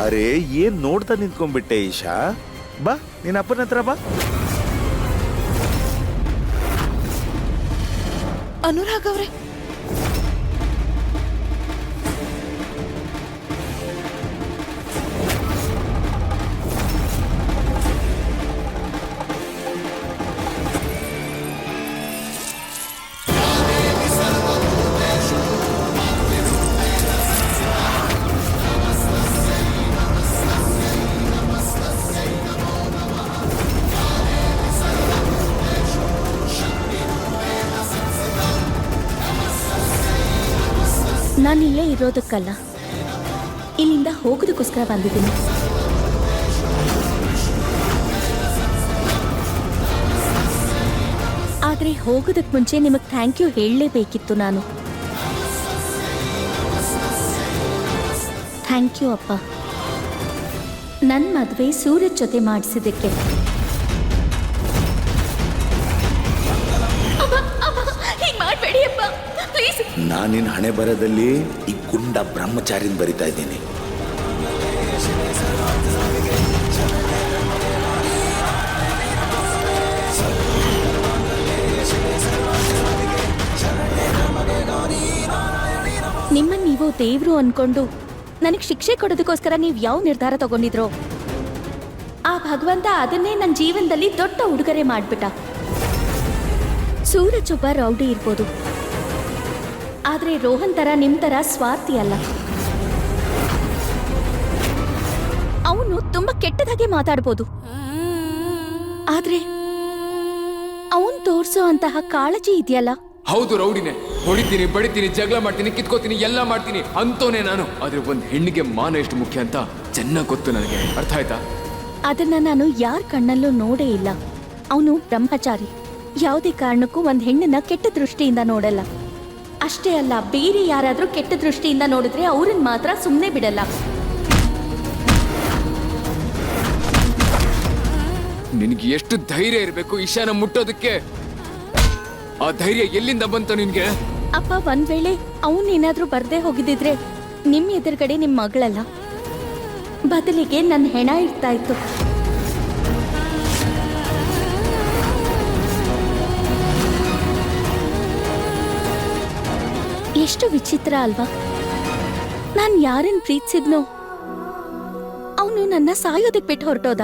ಅರೆ ಏನ್ ನೋಡ್ತಾ ನಿಂತ್ಕೊಂಡ್ಬಿಟ್ಟೆ ಈಶಾ? ಬಾ ನಿನ್ನ ಅಪ್ಪನ ಹತ್ರ ಬಾ. ಅನುರಾಗ್ ಅವ್ರೆ, ನಾನು ಇಲ್ಲೇ ಇರೋದಕ್ಕಲ್ಲ, ಇಲ್ಲಿಂದ ಹೋಗೋದಕ್ಕೋಸ್ಕರ ಬಂದಿದ್ದೀನಿ. ಆದ್ರೆ ಹೋಗೋದಕ್ಕೆ ಮುಂಚೆ ನಿಮಗೆ ಥ್ಯಾಂಕ್ ಯು ಹೇಳಲೇಬೇಕಿತ್ತು ನಾನು. ಥ್ಯಾಂಕ್ ಯು ಅಪ್ಪ, ನನ್ನ ಮದುವೆ ಸೂರಜ್ ಜೊತೆ ಮಾಡಿಸಿದ್ದಕ್ಕೆ. ಮಾಡಬೇಡಿ ಅಪ್ಪ, ಪ್ಲೀಸ್. ನಾನಿನ್ ಹಣೆ ಬರದಲ್ಲಿ ಈ ಗುಂಡ ಬ್ರಹ್ಮಚಾರಿನ ಬರಿತಾ ಇದ್ದೀನಿ. ನಿಮ್ಮನ್ನ ನೀವು ದೇವ್ರು ಅನ್ಕೊಂಡು ನನಗೆ ಶಿಕ್ಷೆ ಕೊಡೋದಕ್ಕೋಸ್ಕರ ನೀವು ಯಾವ ನಿರ್ಧಾರ ತಗೊಂಡಿದ್ರೋ ಆ ಭಗವಂತ ಅದನ್ನೇ ನನ್ನ ಜೀವನದಲ್ಲಿ ದೊಡ್ಡ ಉಡುಗೊರೆ ಮಾಡ್ಬಿಟ್ಟ. ಸೂರಜ್ ಒಬ್ಬ ರೌಡಿ ಇರ್ಬೋದು, ಆದ್ರೆ ರೋಹನ್ ತರ ನಿಮ್ ತರ ಸ್ವಾರ್ಥಿ ಅಲ್ಲ. ಅವನು ತುಂಬಾ ಕೆಟ್ಟದಾಗೆ ಮಾತಾಡ್ಬೋದು, ಆದ್ರೆ ಅವನ್ ತೋರ್ಸೋ ಅಂತಹ ಕಾಳಜಿ ಇದೆಯಲ್ಲ. ಹೌದು, ರೌಡಿನೇ. ಹೊಡಿತೀನಿ, ಬಡಿತೀನಿ, ಜಗಳ ಮಾಡ್ತೀನಿ, ಕಿತ್ಕೋತೀನಿ, ಎಲ್ಲ ಮಾಡ್ತೀನಿ ಅಂತೋನೆ ನಾನು. ಆದ್ರೆ ಒಂದ್ ಹೆಣ್ಣಿಗೆ ಮಾನ ಎಷ್ಟು ಮುಖ್ಯ ಅಂತ ಚೆನ್ನಾಗಿ ಗೊತ್ತು ನನಗೆ. ಅರ್ಥ ಆಯ್ತಾ? ಅದನ್ನ ನಾನು ಯಾರ ಕಣ್ಣಲ್ಲೂ ನೋಡೇ ಇಲ್ಲ. ಅವನು ಬ್ರಹ್ಮಚಾರಿ, ಯಾವುದೇ ಕಾರಣಕ್ಕೂ ಒಂದ್ ಹೆಣ್ಣನ್ನ ಕೆಟ್ಟ ದೃಷ್ಟಿಯಿಂದ ನೋಡಲ್ಲ. ಅಷ್ಟೇ ಅಲ್ಲ, ಬೇರೆ ಯಾರಾದ್ರೂ ಕೆಟ್ಟ ದೃಷ್ಟಿಯಿಂದ ನೋಡಿದ್ರೆ ಅವ್ರನ್ನ ಮಾತ್ರ ಸುಮ್ಮನೆ ಬಿಡಲ್ಲ. ನಿನ್ಗೆ ಎಷ್ಟು ಧೈರ್ಯ ಇರಬೇಕು ಈಶಾನ ಮುಟ್ಟೋದಕ್ಕೆ? ಆ ಧೈರ್ಯ ಎಲ್ಲಿಂದ ಬಂತು ನಿನ್ಗೆ? ಅಪ್ಪ, ಒಂದ್ ವೇಳೆ ಅವನೇನಾದ್ರೂ ಬರ್ದೇ ಹೋಗಿದ್ದಿದ್ರೆ ನಿಮ್ ಎದುರುಗಡೆ ನಿಮ್ ಮಗಳಲ್ಲ, ಬದಲಿಗೆ ನನ್ನ ಹೆಣ ಇರ್ತಾ ಇತ್ತು. ಎಷ್ಟು ವಿಚಿತ್ರ ಅಲ್ವಾ? ನಾನ್ ಯಾರನ್ನ ಪ್ರೀತಿಸಿದ್ನೋ ಅವನು ನನ್ನ ಸಾಯೋದಕ್ ಬಿಟ್ಟು ಹೊರಟೋದ.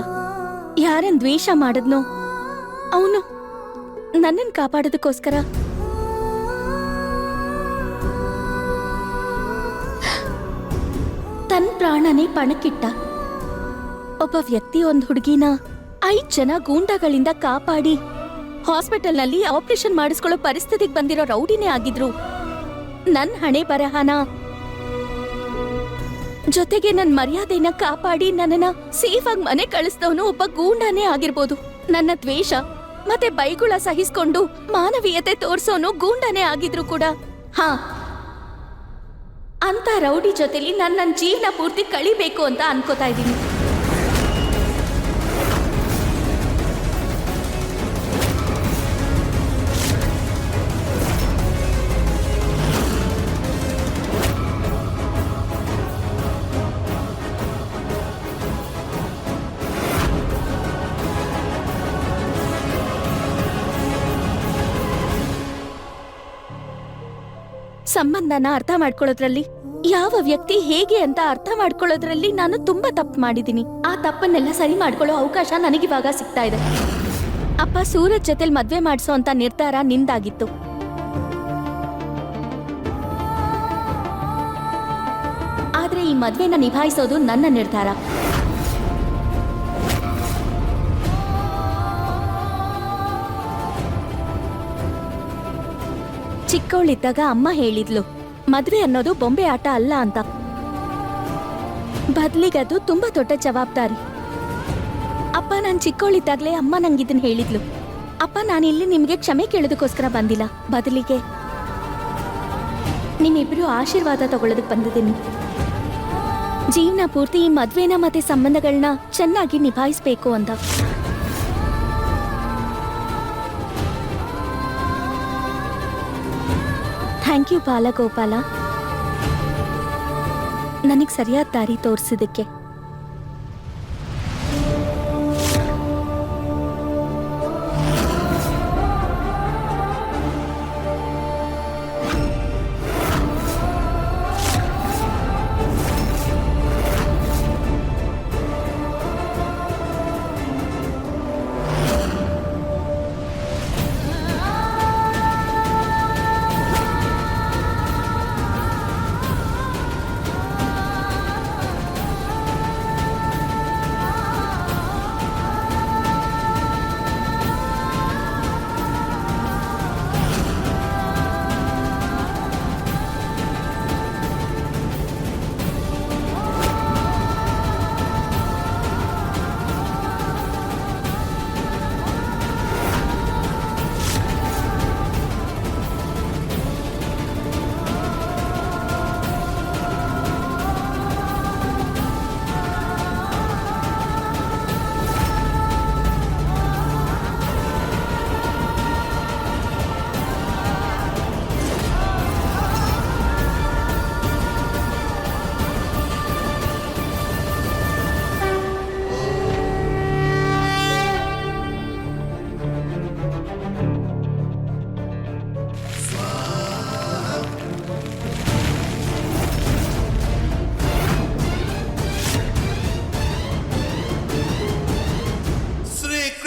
ಯಾರನ್ ದ್ವೇಷ ಮಾಡಿದ್ನೋ ಅವನು ನನ್ನನ್ನು ಕಾಪಾಡೋದಕ್ಕೋಸ್ಕರ ತನ್ನ ಪ್ರಾಣನೇ ಪಣಕ್ಕಿಟ್ಟ. ಒಬ್ಬ ವ್ಯಕ್ತಿ ಒಂದ್ ಹುಡುಗಿನ 5 ಜನ ಗೂಂಡಾಗಳಿಂದ ಕಾಪಾಡಿ ಹಾಸ್ಪಿಟಲ್ನಲ್ಲಿ ಆಪರೇಷನ್ ಮಾಡಿಸ್ಕೊಳ್ಳೋ ಪರಿಸ್ಥಿತಿಗೆ ಬಂದಿರೋ ರೌಡಿನೇ ಆಗಿದ್ರು. ನನ್ ಹಣೆ ಬರಹನ ಜೊತೆಗೆ ನನ್ ಮರ್ಯಾದೆನ ಕಾಪಾಡಿ ನನ್ನನ್ನ ಸೇಫ್ ಆಗಿ ಮನೆ ಕಳಿಸಿದವನು ಒಬ್ಬ ಗೂಂಡಾನೇ ಆಗಿರ್ಬೋದು. ನನ್ನ ದ್ವೇಷ ಮತ್ತೆ ಬೈಗುಳ ಸಹಿಸ್ಕೊಂಡು ಮಾನವೀಯತೆ ತೋರ್ಸೋನು ಗೂಂಡಾನೇ ಆಗಿದ್ರು ಕೂಡ. ಹಾ, ಅಂತ ರೌಡಿ ಜೊತೆಲಿ ನನ್ನ ಜೀವನ ಪೂರ್ತಿ ಕಳಿಬೇಕು ಅಂತ ಅನ್ಕೋತಾ ಇದ್ದೀನಿ. ಸಂಬಂಧನ ಅರ್ಥ ಮಾಡ್ಕೊಳ್ಳೋದ್ರಲ್ಲಿ, ಯಾವ ವ್ಯಕ್ತಿ ಹೇಗೆ ಅಂತ ಅರ್ಥ ಮಾಡ್ಕೊಳ್ಳೋದ್ರಲ್ಲಿ ನಾನು ತುಂಬಾ ತಪ್ಪು ಮಾಡಿದ್ದೀನಿ. ಆ ತಪ್ಪನ್ನೆಲ್ಲ ಸರಿ ಮಾಡ್ಕೊಳ್ಳೋ ಅವಕಾಶ ನನಗಿವಾಗ ಸಿಗ್ತಾ ಇದೆ. ಅಪ್ಪ, ಸೂರಜ್ ಜೊತೆಲ್ ಮದ್ವೆ ಮಾಡಿಸೋ ಅಂತ ನಿರ್ಧಾರ ನಿಂದಾಗಿತ್ತು. ಆದ್ರೆ ಈ ಮದ್ವೆನ ನಿಭಾಯಿಸೋದು ನನ್ನ ನಿರ್ಧಾರ. ಚಿಕ್ಕವಳಿದ್ದಾಗ ಅಮ್ಮ ಹೇಳಿದ್ಲು, ಮದ್ವೆ ಅನ್ನೋದು ಬೊಂಬೆ ಆಟ ಅಲ್ಲ ಅಂತ. ಬದ್ಲಿಗದು ತುಂಬಾ ದೊಡ್ಡ ಜವಾಬ್ದಾರಿ. ಅಪ್ಪ, ನಾನ್ ಚಿಕ್ಕವಳಿದ್ದಾಗ್ಲೇ ಅಮ್ಮ ನಂಗಿದನ್ ಹೇಳಿದ್ಲು. ಅಪ್ಪ, ನಾನಿಲ್ಲಿ ನಿಮ್ಗೆ ಕ್ಷಮೆ ಕೇಳೋದಕ್ಕೋಸ್ಕರ ಬಂದಿಲ್ಲ, ಬದಲಿಗೆ ನಿಮ್ಮಿಬ್ರು ಆಶೀರ್ವಾದ ತಗೊಳ್ಳೋದಕ್ಕೆ ಬಂದಿದ್ದೀನಿ. ಜೀವನ ಪೂರ್ತಿ ಈ ಮದ್ವೆನ ಮತ್ತೆ ಸಂಬಂಧಗಳನ್ನ ಚೆನ್ನಾಗಿ ನಿಭಾಯಿಸ್ಬೇಕು ಅಂತ. ಥ್ಯಾಂಕ್ ಯು ಬಾಲಗೋಪಾಲ, ನನಗೆ ಸರಿಯಾದ ದಾರಿ ತೋರಿಸಿದ್ದಕ್ಕೆ.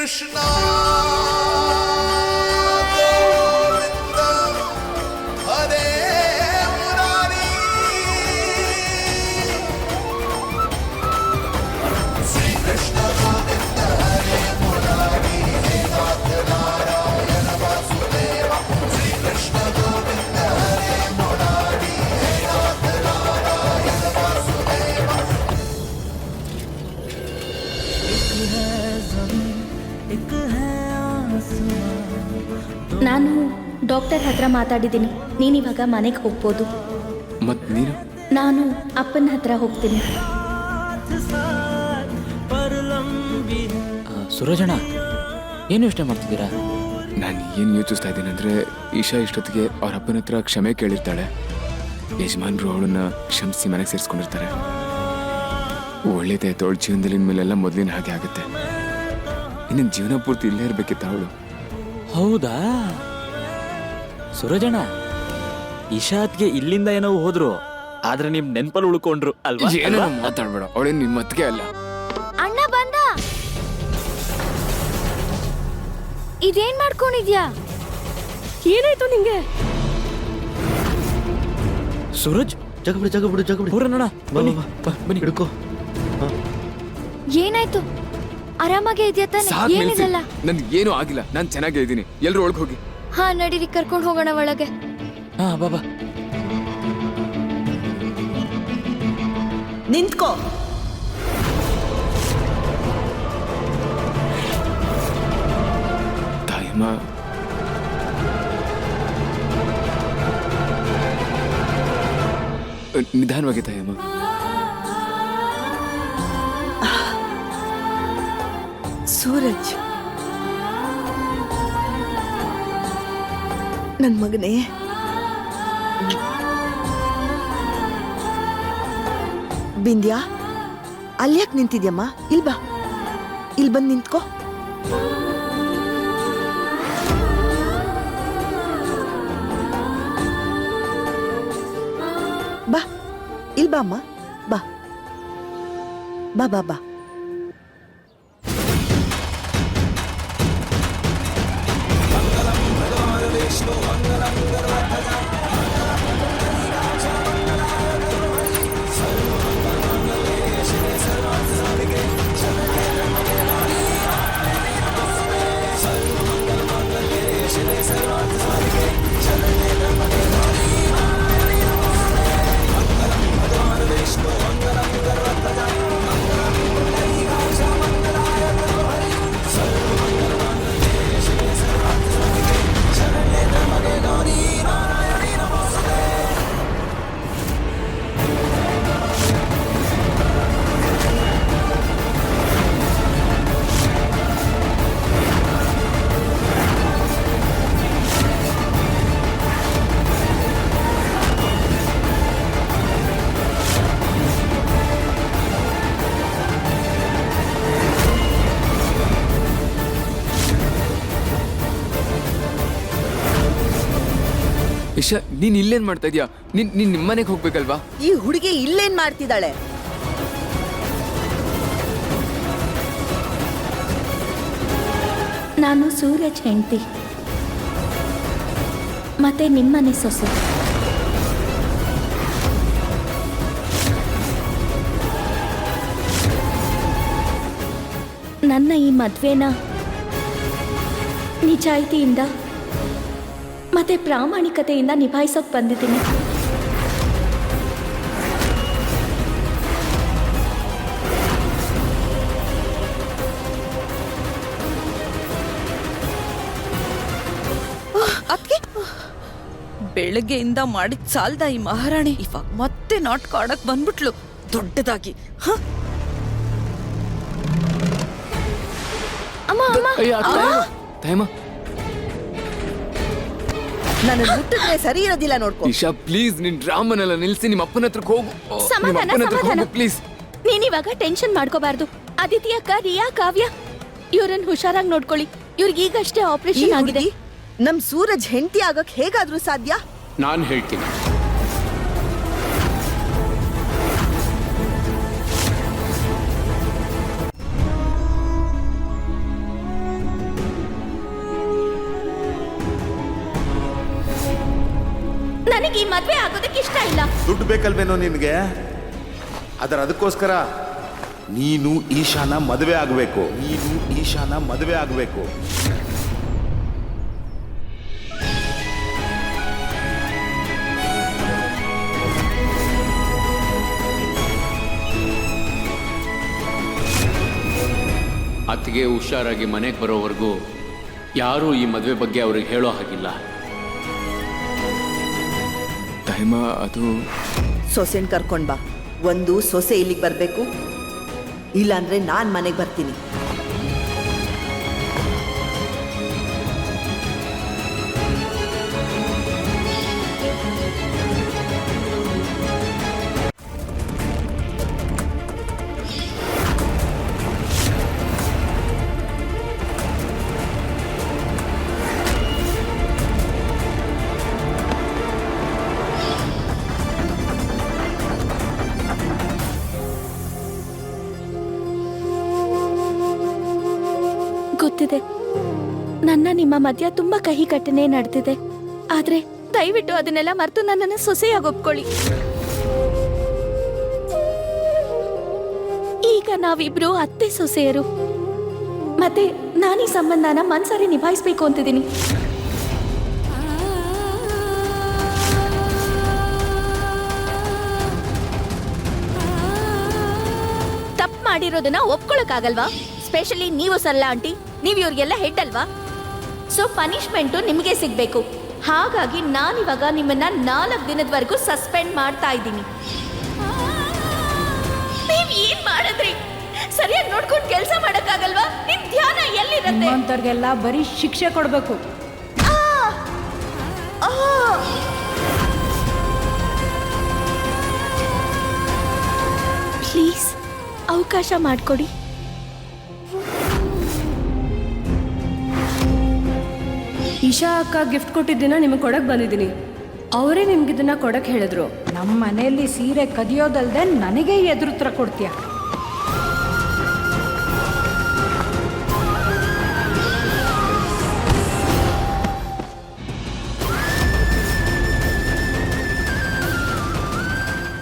Krishna Govinda Hare Murari Sri Krishna Govinda Hare Murari He Nath Narayana Vasudeva Sri Krishna Govinda Hare Murari He Nath Narayana Vasudeva ನಾನು ಡಾಕ್ಟರ್ ಹತ್ರ ಮಾತಾಡಿದ್ದೀನಿ. ನೀನಿವಾಗ ಮನೆಗೆ ಹೋಗ್ಬೋದು. ಮತ್ ನೀನು? ನಾನು ಅಪ್ಪನ ಹತ್ರ ಹೋಗ್ತೀನಿ. ಸೂರಜಣ್ಣ ಏನು ಯೋಚನೆ ಮಾಡ್ತಿದ್ದೀರಾ? ನಾನು ಏನು ಯೋಚಿಸ್ತಾ ಇದ್ದೀನಿ ಅಂದರೆ ಈಶಾ ಇಷ್ಟೊತ್ತಿಗೆ ಅವ್ರ ಅಪ್ಪನ ಹತ್ರ ಕ್ಷಮೆ ಕೇಳಿರ್ತಾಳೆ. ಯಜಮಾನ್ರು ಅವಳನ್ನ ಕ್ಷಮಿಸಿ ಮನೆಗೆ ಸೇರಿಸ್ಕೊಂಡಿರ್ತಾರೆ. ಒಳ್ಳೇದಾಯ್ತು, ಅವಳ ಜೀವನದಲ್ಲಿ ಇನ್ಮೇಲೆಲ್ಲ ಮೊದಲಿನ ಹಾಗೆ ಆಗುತ್ತೆ. ಇನ್ನೇನು ಜೀವನ ಪೂರ್ತಿ ಇಲ್ಲೇ ಇರಬೇಕಿತ್ತ ಅವಳು. ಹೌದಾ ಸೂರಜಣ್ಣ, ಇಶಾತ್ಗೆ ಇಲ್ಲಿಂದ ಏನೋ ಹೋದ್ರು, ಆದ್ರೆ ನಿಮ್ ನೆನ್ಪಲ್ಲಿ ಉಳ್ಕೊಂಡ್ರು ಅಲ್ವಾ? ಏನೋ ಮಾತಾಡ್ಬೇಡ, ಅವಳೇನು ನಿಮ್ಮ ಮತ್ಗೆ ಅಲ್ಲ. ಅಣ್ಣ ಬಂದ. ಇದೇನ್ ಮಾಡ್ಕೊಂಡಿದ್ಯಾ? ಏನಾಯ್ತು ನಿಂಗೆ? ಸೂರಜ್ ಜಗಬಿಡು ಹೋರಣ್ಣ, ಬನ್ನಿ ಬನ್ನಿ ಹಿಡ್ಕೋ. ಏನಾಯ್ತು? ಆರಾಮಾಗೆ ಇದೆಯಾ ತಾನೆ? ಏನಿದೆಲ್ಲ? ನನ್ಗೆ ಏನೂ ಆಗಿಲ್ಲ, ನಾನು ಚೆನ್ನಾಗೇ ಇದ್ದೀನಿ. ಎಲ್ರು ಒಳಗೆ ಹೋಗಿ. ಹಾ ನಡೀರಿ, ಕರ್ಕೊಂಡು ಹೋಗೋಣ ಒಳಗೆ. ಹಾ ಬಾಬಾ. ನಿಂತ್ಕೋ. ತಾಯಮ್ಮ, ನಿಧಾನವಾಗಿ ತಾಯಮ್ಮ. ಸೂರಜ್, ನನ್ ಮಗನೇ, ಬಿಂದ್ಯಾ, ಅಲ್ಯಾಕ್ ನಿಂತಿದ್ಯಮ್ಮ? ಇಲ್ ಬಾ, ಇಲ್ ಬಂದ್ ನಿಂತ್ಕೋ. ಬಾ, ಇಲ್ ಬಾ ಅಮ್ಮ, ಬಾ ಬಾ ಬಾ ಬಾ. ಇಶಾ, ನೀನ್ ಇಲ್ಲೇನ್ ಮಾಡ್ತಾ ಇದೀಯಾ? ನೀನ್ ನಿಮ್ಮನೆಗೆ ಹೋಗ್ಬೇಕಲ್ವಾ? ಈ ಹುಡುಗಿ ಇಲ್ಲೇನ್ ಮಾಡ್ತಿದ್ದಾಳೆ? ನಾನು ಸೂರಜ್ ಹೆಂಡತಿ, ಮತ್ತೆ ನಿಮ್ಮನೆ ಸೊಸೆ. ನನ್ನ ಈ ಮದ್ವೆನ ನಿಜಾಯಿತಿಯಿಂದ ಮತ್ತೆ ಪ್ರಾಮಾಣಿಕತೆಯಿಂದ ನಿಭಾಯಿಸೋಕ್ ಬಂದಿದ್ದೀನಿ. ಅದ್ಕೆ ಬೆಳಗ್ಗೆಯಿಂದ ಮಾಡಿದ್ ಸಾಲ್ದ ಈ ಮಹಾರಾಣಿ ಇವಾಗ ಮತ್ತೆ ನಾಟಕ ಆಡಕ್ ಬಂದ್ಬಿಟ್ಲು ದೊಡ್ಡದಾಗಿ. ಅಮ್ಮ ಅಮ್ಮ, ತಾಯಮ್ಮ, ನನ್ನ ಮುಟ್ಟಿದ್ರೆ ಸರಿ ಇರೋದಿಲ್ಲ, ನೋಡ್ಕೊ. ಇಶಾ ಪ್ಲೀಸ್, ನಿನ್ ಡ್ರಾಮನೆಲ್ಲ ನಿಲ್ಸಿ ನಿಮ್ಮ ಅಪ್ಪನ ಹತ್ರಕ್ಕೆ ಹೋಗು. ಸಮಾಧಾನ. ಪ್ಲೀಸ್. ನೀನಿವಾಗ ಟೆನ್ಷನ್ ಮಾಡ್ಕೋಬಾರ್ದು. ಅದಿತಿ ಅಕ್ಕ, ರಿಯಾ, ಕಾವ್ಯ ಇವ್ರನ್ನ ಹುಷಾರಾಗಿ ನೋಡ್ಕೊಳ್ಳಿ. ಇವ್ರಿಗೆ ಈಗಷ್ಟೇ ಆಪರೇಷನ್ ಆಗಿದೆ. ನಮ್ ಸೂರಜ್ ಹೆಂಡತಿ ಆಗಕ್ ಹೇಗಾದ್ರೂ ಸಾಧ್ಯ? ನಾನು ಹೇಳ್ತೀನಿ. ನನಗೆ ಈ ಮದ್ವೆ ಆಗೋದಕ್ಕೆ ಇಷ್ಟ ಇಲ್ಲ. ದುಡ್ಡು ಬೇಕಲ್ವೇನೋ ನಿನಗೆ? ಅದಕ್ಕೋಸ್ಕರ ನೀನು ಈಶಾನ ಮದುವೆ ಆಗಬೇಕು. ಅತ್ತಿಗೆ ಹುಷಾರಾಗಿ ಮನೆಗೆ ಬರೋವರೆಗೂ ಯಾರೂ ಈ ಮದುವೆ ಬಗ್ಗೆ ಅವ್ರಿಗೆ ಹೇಳೋ ಹಾಗಿಲ್ಲ. ಟೈಮ ಅದು ಸೊಸೆನ್ ಕರ್ಕೊಂಡ್ ಬಾ. ಒಂದು ಸೊಸೆ ಇಲ್ಲಿಗೆ ಬರಬೇಕು, ಇಲ್ಲಾಂದ್ರೆ ನಾನು ಮನೆಗೆ ಬರ್ತೀನಿ. ಗೊತ್ತಿದೆ, ನನ್ನ ನಿಮ್ಮ ಮಧ್ಯ ತುಂಬಾ ಕಹಿ ಘಟನೆ ನಡೆದಿದೆ. ಆದ್ರೆ ದಯವಿಟ್ಟು ಅದನ್ನೆಲ್ಲ ಮರೆತು ನನ್ನನ್ನು ಸೊಸೆಯಾಗಿ ಒಪ್ಕೊಳ್ಳಿ. ಈಗ ನಾವಿಬ್ರು ಅತ್ತೆ ಸೊಸೆಯರು. ಮತ್ತೆ ನಾನೀ ಸಂಬಂಧನ ಮನ್ಸಾರಿ ನಿಭಾಯಿಸ್ಬೇಕು ಅಂತಿದ್ದೀನಿ. ತಪ್ಪು ಮಾಡಿರೋದನ್ನ ಒಪ್ಕೊಳಕ್ಕಾಗಲ್ವಾ? ಸ್ಪೆಷಲಿ ನೀವು ಸರಳ ಆಂಟಿ, ನೀವು ಇವ್ರಿಗೆಲ್ಲ ಹೆಡ್ ಅಲ್ವಾ? ಸೊ ಪನಿಷ್ಮೆಂಟು ನಿಮಗೆ ಸಿಗ್ಬೇಕು. ಹಾಗಾಗಿ ನಾನಿವಾಗ ನಿಮ್ಮನ್ನ 4 ದಿನದವರೆಗೂ ಸಸ್ಪೆಂಡ್ ಮಾಡ್ತಾ ಇದ್ದೀನಿ. ನೀವ್ ಏನ್ ಮಾಡಿದ್ರಿ? ಸರಿಯಾಗಿ ನೋಡ್ಕೊಂಡು ಕೆಲಸ ಮಾಡಕ್ಕಾಗಲ್ವಾ? ನಿಮ್ ಧ್ಯಾನ ಎಲ್ಲಿರುತ್ತೆ? ನಿಮ್ಮಂತವ್ರಿಗೆಲ್ಲ ಬರೀ ಶಿಕ್ಷೆ ಕೊಡ್ಬೇಕು. ಪ್ಲೀಸ್ ಅವಕಾಶ ಮಾಡಿಕೊಡಿ. ಈಶಾ ಅಕ್ಕ ಗಿಫ್ಟ್ ಕೊಟ್ಟಿದ್ದನ್ನ ನಿಮಗೆ ಕೊಡಕ್ ಬಂದಿದ್ದೀನಿ. ಅವರೇ ನಿಮ್ಗಿದನ್ನ ಕೊಡಕ್ ಹೇಳಿದ್ರು. ನಮ್ಮ ಮನೆಯಲ್ಲಿ ಸೀರೆ ಕದಿಯೋದಲ್ದೆ ನನಗೆ ಎದುರುತ್ರ ಕೊಡ್ತೀಯ.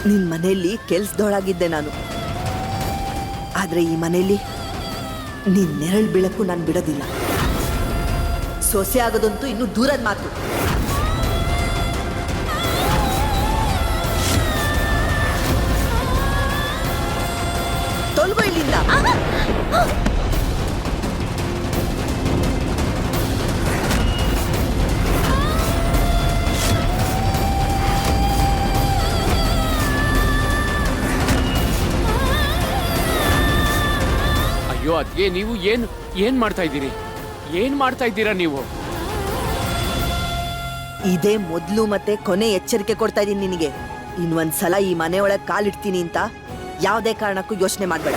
ನಿನ್ ಮನೆಯಲ್ಲಿ ಕೆಲ್ಸದೊಳಗಿದ್ದೆ ನಾನು, ಆದ್ರೆ ಈ ಮನೆಯಲ್ಲಿ ನಿನ್ ನೆರಳು ಬೆಳಕು ನಾನು ಬಿಡೋದಿಲ್ಲ. ಸೊಸೆ ಆಗೋದಂತೂ ಇನ್ನು ದೂರದ ಮಾತು. ತೊಲಗು ಇಲ್ಲಿಂದ. ಅಯ್ಯೋ ಅದ್ಗೆ ನೀವು ಏನ್ ಮಾಡ್ತಾ ಇದ್ದೀರಿ? ಏನ್ ಮಾಡ್ತಾ ಇದ್ದೀರಾ ನೀವು? ಇದೇ ಮೊದಲು ಮತ್ತೆ ಕೊನೆ ಎಚ್ಚರಿಕೆ ಕೊಡ್ತಾ ಇದ್ದೀನಿ ನಿನಗೆ. ಇನ್ನೊಂದ್ಸಲ ಈ ಮನೆಯೊಳಗೆ ಕಾಲಿಡ್ತೀನಿ ಅಂತ ಯಾವುದೇ ಕಾರಣಕ್ಕೂ ಯೋಚನೆ ಮಾಡಬೇಡ.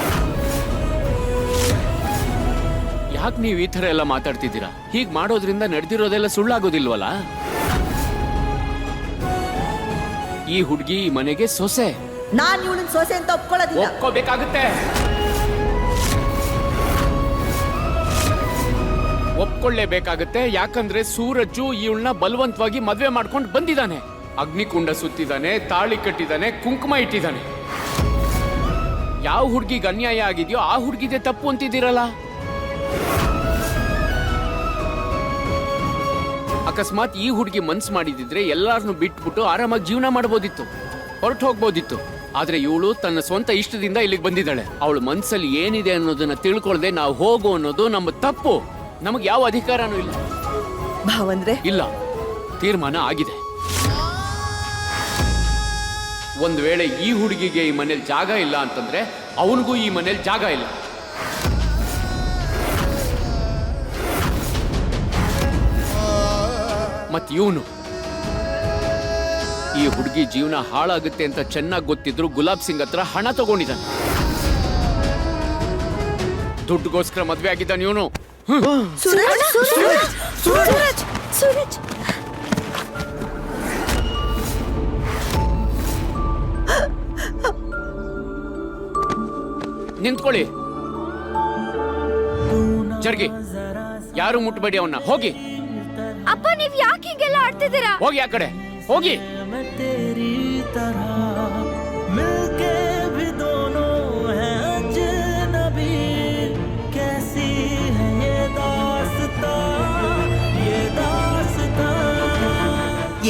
ಯಾಕೆ ನೀವು ಈ ತರ ಎಲ್ಲ ಮಾತಾಡ್ತಿದ್ದೀರಾ? ಹೀಗ್ ಮಾಡೋದ್ರಿಂದ ನಡೆದಿರೋದೆಲ್ಲ ಸುಳ್ಳಾಗೋದಿಲ್ವಲ್ಲ? ಈ ಹುಡುಗಿ ಈ ಮನೆಗೆ ಸೊಸೆ. ನಾನು ಇವಳನ್ನ ಸೊಸೆ ಅಂತ ಒಪ್ಕೊಳ್ಳೋದಿಲ್ಲ. ಒಪ್ಕೋಬೇಕಾಗುತ್ತೆ. ಒಪ್ಕೊಳ್ಳೇಬೇಕಾಗುತ್ತೆ. ಯಾಕಂದ್ರೆ ಸೂರಜ್ಜು ಇವಳನ್ನ ಬಲವಂತವಾಗಿ ಮದ್ವೆ ಮಾಡ್ಕೊಂಡು ಬಂದಿದ್ದಾನೆ. ಅಗ್ನಿಕುಂಡ ಸುತ್ತಿದ್ದಾನೆ, ತಾಳಿ ಕಟ್ಟಿದ್ದಾನೆ, ಕುಂಕುಮ ಇಟ್ಟಿದ್ದಾನೆ. ಯಾವ ಹುಡುಗಿಗೆ ಅನ್ಯಾಯ ಆಗಿದೆಯೋ ಆ ಹುಡುಗಿದೆ ತಪ್ಪು ಅಂತಿದ್ದೀರಲ್ಲ. ಅಕಸ್ಮಾತ್ ಈ ಹುಡುಗಿ ಮನ್ಸು ಮಾಡಿದಿದ್ರೆ ಎಲ್ಲಾರನ್ನು ಬಿಟ್ಬಿಟ್ಟು ಆರಾಮಾಗಿ ಜೀವನ ಮಾಡ್ಬೋದಿತ್ತು, ಹೊರಟು ಹೋಗ್ಬೋದಿತ್ತು. ಆದ್ರೆ ಇವಳು ತನ್ನ ಸ್ವಂತ ಇಷ್ಟದಿಂದ ಇಲ್ಲಿಗೆ ಬಂದಿದ್ದಾಳೆ. ಅವಳು ಮನ್ಸಲ್ಲಿ ಏನಿದೆ ಅನ್ನೋದನ್ನ ತಿಳ್ಕೊಳ್ದೆ ನಾವು ಹೋಗು ಅನ್ನೋದು ನಮ್ಮ ತಪ್ಪು. ನಮಗೆ ಯಾವ ಅಧಿಕಾರನೂ ಇಲ್ಲ. ಭಾವಂದ್ರೆ ಇಲ್ಲ, ತೀರ್ಮಾನ ಆಗಿದೆ. ಒಂದ್ ವೇಳೆ ಈ ಹುಡುಗಿಗೆ ಈ ಮನೇಲಿ ಜಾಗ ಇಲ್ಲ ಅಂತಂದ್ರೆ ಅವನಿಗೂ ಈ ಮನೇಲಿ ಜಾಗ ಇಲ್ಲ. ಮತ್ ಇವನು ಈ ಹುಡುಗಿ ಜೀವನ ಹಾಳಾಗುತ್ತೆ ಅಂತ ಚೆನ್ನಾಗಿ ಗೊತ್ತಿದ್ರು ಗುಲಾಬ್ ಸಿಂಗ್ ಹತ್ರ ಹಣ ತಗೊಂಡಿದ್ದಾನೆ. ದುಡ್ಡುಗೋಸ್ಕರ ಮದ್ವೆ ಆಗಿದ್ದಾನೆ ಇವನು. ಸೂರಜ್, ಸೂರಜ್, ಸೂರಜ್, ಸೂರಜ್. ನಿಂತ್ಕೊಳ್ಳಿ, ಜರ್ಗಿ, ಯಾರು ಮುಟ್ಬೇಡಿ ಅವನ್ನ. ಹೋಗಿ ಅಪ್ಪ, ನೀವ್ ಯಾಕೆ ಹೀಗೆಲ್ಲ ಆಡ್ತಿದ್ದೀರಾ? ಹೋಗಿ, ಆ ಕಡೆ ಹೋಗಿ.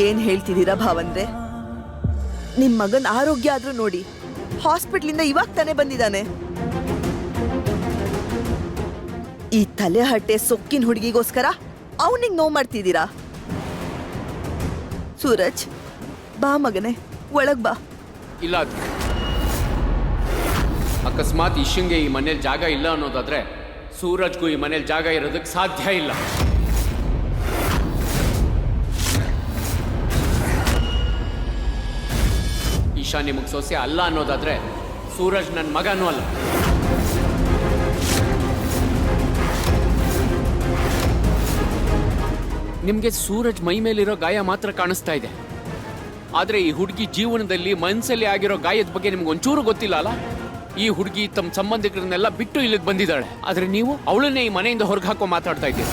ಏನ್ ಹೇಳ್ತಿದ್ದೀರಾ ಭಾವಂದ್ರೆ? ನಿಮ್ ಮಗನ್ ಆರೋಗ್ಯ ಆದ್ರೂ ನೋಡಿ, ಹಾಸ್ಪಿಟ್ಲಿಂದ ಇವಾಗ ತಾನೇ ಬಂದಿದ್ದಾನೆ. ಈ ತಲೆ ಹಟ್ಟೆ ಸೊಕ್ಕಿನ ಹುಡುಗಿಗೋಸ್ಕರ ಅವನಿಗೆ ನೋವು ಮಾಡ್ತಿದ್ದೀರಾ? ಸೂರಜ್, ಬಾ ಮಗನೇ, ಒಳಗ್ ಬಾ. ಇಲ್ಲ ಅದ್ಕೆ. ಅಕಸ್ಮಾತ್ ಇಶಂಗೆ ಈ ಮನೇಲಿ ಜಾಗ ಇಲ್ಲ ಅನ್ನೋದಾದ್ರೆ ಸೂರಜ್ಗೂ ಈ ಮನೇಲಿ ಜಾಗ ಇರೋದಕ್ಕೆ ಸಾಧ್ಯ ಇಲ್ಲ. ಈಶಾ ನಿಮಗೆ ಸೊಸೆ ಅಲ್ಲ ಅನ್ನೋದಾದ್ರೆ ಸೂರಜ್ ನನ್ನ ಮಗನೂ ಅಲ್ಲ. ನಿಮಗೆ ಸೂರಜ್ ಮೈ ಮೇಲಿರೋ ಗಾಯ ಮಾತ್ರ ಕಾಣಿಸ್ತಾ ಇದೆ, ಆದ್ರೆ ಈ ಹುಡುಗಿ ಜೀವನದಲ್ಲಿ ಮನಸ್ಸಲ್ಲಿ ಆಗಿರೋ ಗಾಯದ ಬಗ್ಗೆ ನಿಮ್ಗೆ ಒಂಚೂರು ಗೊತ್ತಿಲ್ಲ ಅಲ್ಲ. ಈ ಹುಡುಗಿ ತಮ್ಮ ಸಂಬಂಧಿಕರನ್ನೆಲ್ಲ ಬಿಟ್ಟು ಇಲ್ಲಿಗೆ ಬಂದಿದ್ದಾಳೆ, ಆದ್ರೆ ನೀವು ಅವಳನ್ನೇ ಈ ಮನೆಯಿಂದ ಹೊರಗೆ ಹಾಕೋ ಮಾತಾಡ್ತಾ ಇದ್ದೀರಿ.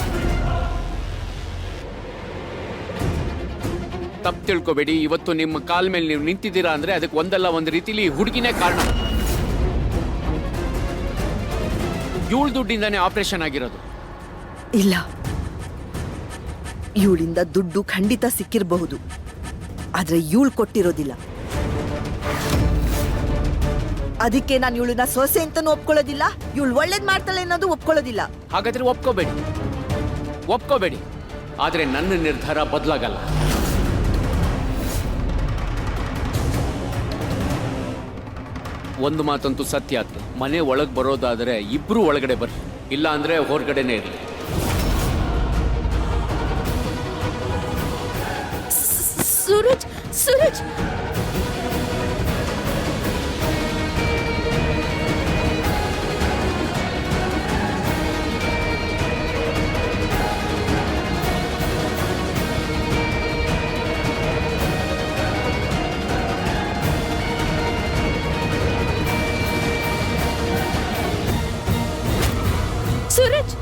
ತಪ್ಪು ತಿಳ್ಕೊಬೇಡಿ, ಇವತ್ತು ನಿಮ್ಮ ಕಾಲ್ ಮೇಲೆ ನೀವು ನಿಂತಿದ್ದೀರಾ ಅಂದ್ರೆ ಅದಕ್ಕೆ ಒಂದಲ್ಲ ಒಂದು ರೀತಿಲಿ ಈ ಹುಡುಗಿನೇ ಕಾರಣ. ಇವಳ ದುಡ್ಡಿಂದಾನೇ ಆಪರೇಷನ್ ಆಗಿರೋದು. ಇಲ್ಲ, ಇವಳಿಂದ ದುಡ್ಡು ಖಂಡಿತ ಸಿಕ್ಕಿರಬಹುದು, ಆದ್ರೆ ಇವಳು ಕೊಟ್ಟಿರೋದಿಲ್ಲ. ಅದಕ್ಕೆ ನಾನು ಇವಳನ್ನ ಸೊಸೆ ಅಂತಾನು ಒಪ್ಕೊಳ್ಳೋದಿಲ್ಲ, ಇವಳು ಒಳ್ಳೇದ್ ಮಾಡ್ತಾಳೆ ಅನ್ನೋದು ಒಪ್ಕೊಳ್ಳೋದಿಲ್ಲ. ಹಾಗಾದ್ರೆ ಒಪ್ಕೋಬೇಡಿ, ಆದ್ರೆ ನನ್ನ ನಿರ್ಧಾರ ಬದಲಾಗಲ್ಲ. ಒಂದು ಮಾತಂತೂ ಸತ್ಯ ಆಯ್ತು, ಮನೆ ಒಳಗೆ ಬರೋದಾದ್ರೆ ಇಬ್ರು ಒಳಗಡೆ ಬರ್ರಿ, ಇಲ್ಲ ಅಂದ್ರೆ ಹೊರಗಡೆನೆ ಇರಲಿ. ಸೂರಜ್, ಸೂರಜ್, ಸೂರಜ್,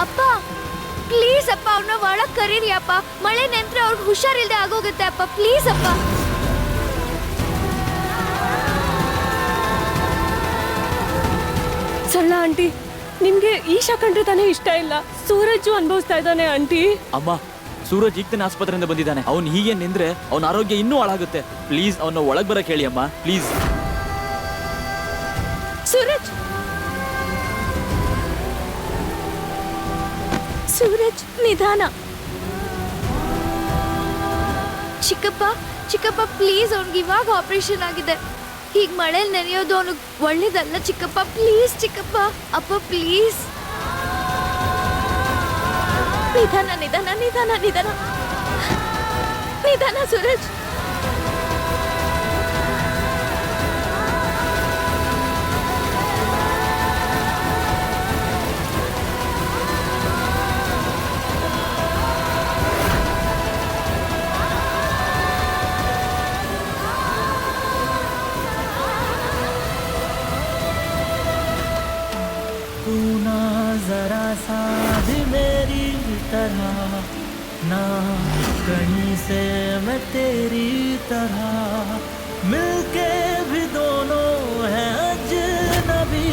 ಅಪ್ಪ ಪ್ಲೀಸ್ ಅಪ್ಪ, ಅವ್ನ ಒಳಗ್ ಕರೀರಿ ಅಪ್ಪ. ಮಳೆ ನೆಂತ್ರೆ ಅವ್ರಿಗೆ ಹುಷಾರಿಲ್ದೆ ಆಗೋಗುತ್ತೆ ಅಪ್ಪ, ಪ್ಲೀಸ್ ಅಪ್ಪ. ಸರಳ ಆಂಟಿ, ನಿಮ್ಗೆ ಈಶಾ ಕಂಡ್ರೆ ತಾನೇ ಇಷ್ಟ ಇಲ್ಲ, ಸೂರಜು ಅನುಭವಿಸ್ತಾ ಇದ್ದಾನೆ ಆಂಟಿ. ಅಮ್ಮ, ಸೂರಜ್ ಈಗ ತಾನೆ ಆಸ್ಪತ್ರೆಯಿಂದ ಬಂದಿದ್ದಾನೆ. ಅವ್ನು ಹೀಗೆ ನಿಂದ್ರೆ ಅವನ ಆರೋಗ್ಯ ಇನ್ನೂ ಹಾಳಾಗುತ್ತೆ. ಪ್ಲೀಸ್ ಅವನ್ನ ಒಳಗ್ ಬರಕ್ ಹೇಳಿ ಅಮ್ಮ, ಪ್ಲೀಸ್. ಸೂರಜ್, ಸೂರಜ್, ನಿಧಾನ. ಚಿಕ್ಕಪ್ಪ ಪ್ಲೀಸ್, ಅವ್ನಿಗೆ ಇವಾಗ ಆಪರೇಷನ್ ಆಗಿದೆ. ಹೀಗ್ ಮಳೆಯಲ್ಲಿ ನೆನೆಯೋದು ಅವನಿಗೆ ಒಳ್ಳೇದಲ್ಲ ಚಿಕ್ಕಪ್ಪ, ಪ್ಲೀಸ್ ಚಿಕ್ಕಪ್ಪ. ಅಪ್ಪ ಪ್ಲೀಸ್, ನಿಧಾನ ನಿಧಾನ ನಿಧಾನ ನಿಧಾನ ನಿಧಾನ. ಸೂರಜ್, तू ना जरा सा भी मेरी तरह, ना कहीं से मैं तेरी तरह, मिलके भी दोनों हैं अजनबी,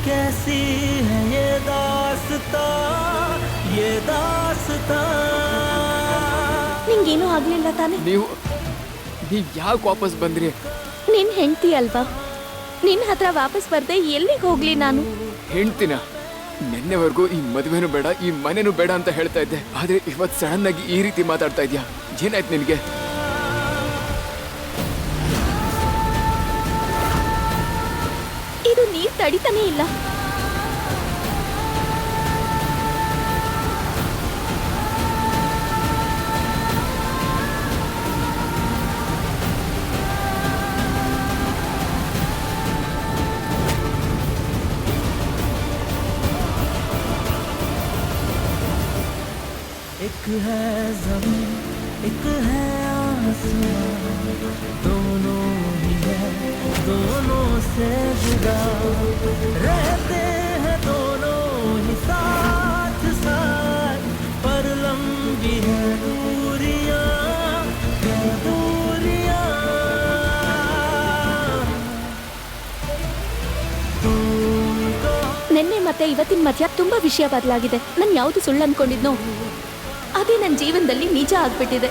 कैसी है ये दास्तां, ये दास्तां. ನಿಂಗೇನೂ ಆಗ್ಲಿಲ್ಲ ತಾನೆ? ನೀವು ಯಾಕೆ ವಾಪಸ್ ಬಂದ್ರಿ? ನಿನ್ ಹೆಂಡ್ತಿ ಅಲ್ವಾ, ನಿನ್ ಹತ್ರ ವಾಪಸ್ ಬರ್ದೆ ಎಲ್ಲಿಗೆ ಹೋಗ್ಲಿ ನಾನು? ಹೆಂಡ್ತಿನ? ನಿನ್ನೆವರೆಗೂ ಈ ಮದುವೆನೂ ಬೇಡ, ಈ ಮನೆನೂ ಬೇಡ ಅಂತ ಹೇಳ್ತಾ ಇದ್ದೆ, ಆದ್ರೆ ಇವತ್ತು ಸಡನ್ ಆಗಿ ಈ ರೀತಿ ಮಾತಾಡ್ತಾ ಇದ್ಯಾ? ಏನಾಯ್ತು ನಿನಗೆ? ಇದು ನೀರ್ ತಡಿತಾನೆ ಇಲ್ಲ. एक है जमीन एक है आसमां, दोनों ही है दोनों से जुदा, रहते हैं दोनों ही साथ साथ, पर लंबी है दूरियां दूरियां। ನಿನ್ನೆ ಮತ್ತೆ ಇವತ್ತಿನ ಮಧ್ಯ ತುಂಬಾ ವಿಷಯ ಬದಲಾಗಿದೆ. ನಾನು ಯಾವುದು ಸುಳ್ಳು ಅನ್ಕೊಂಡಿದ್ನೋ ಅದೇ ನನ್ನ ಜೀವನದಲ್ಲಿ ನಿಜ ಆಗ್ಬಿಟ್ಟಿದೆ.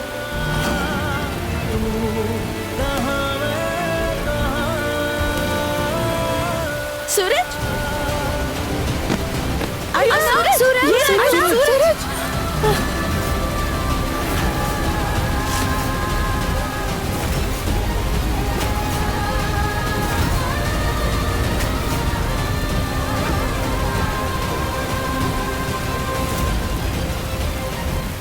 ಸೂರಜ್,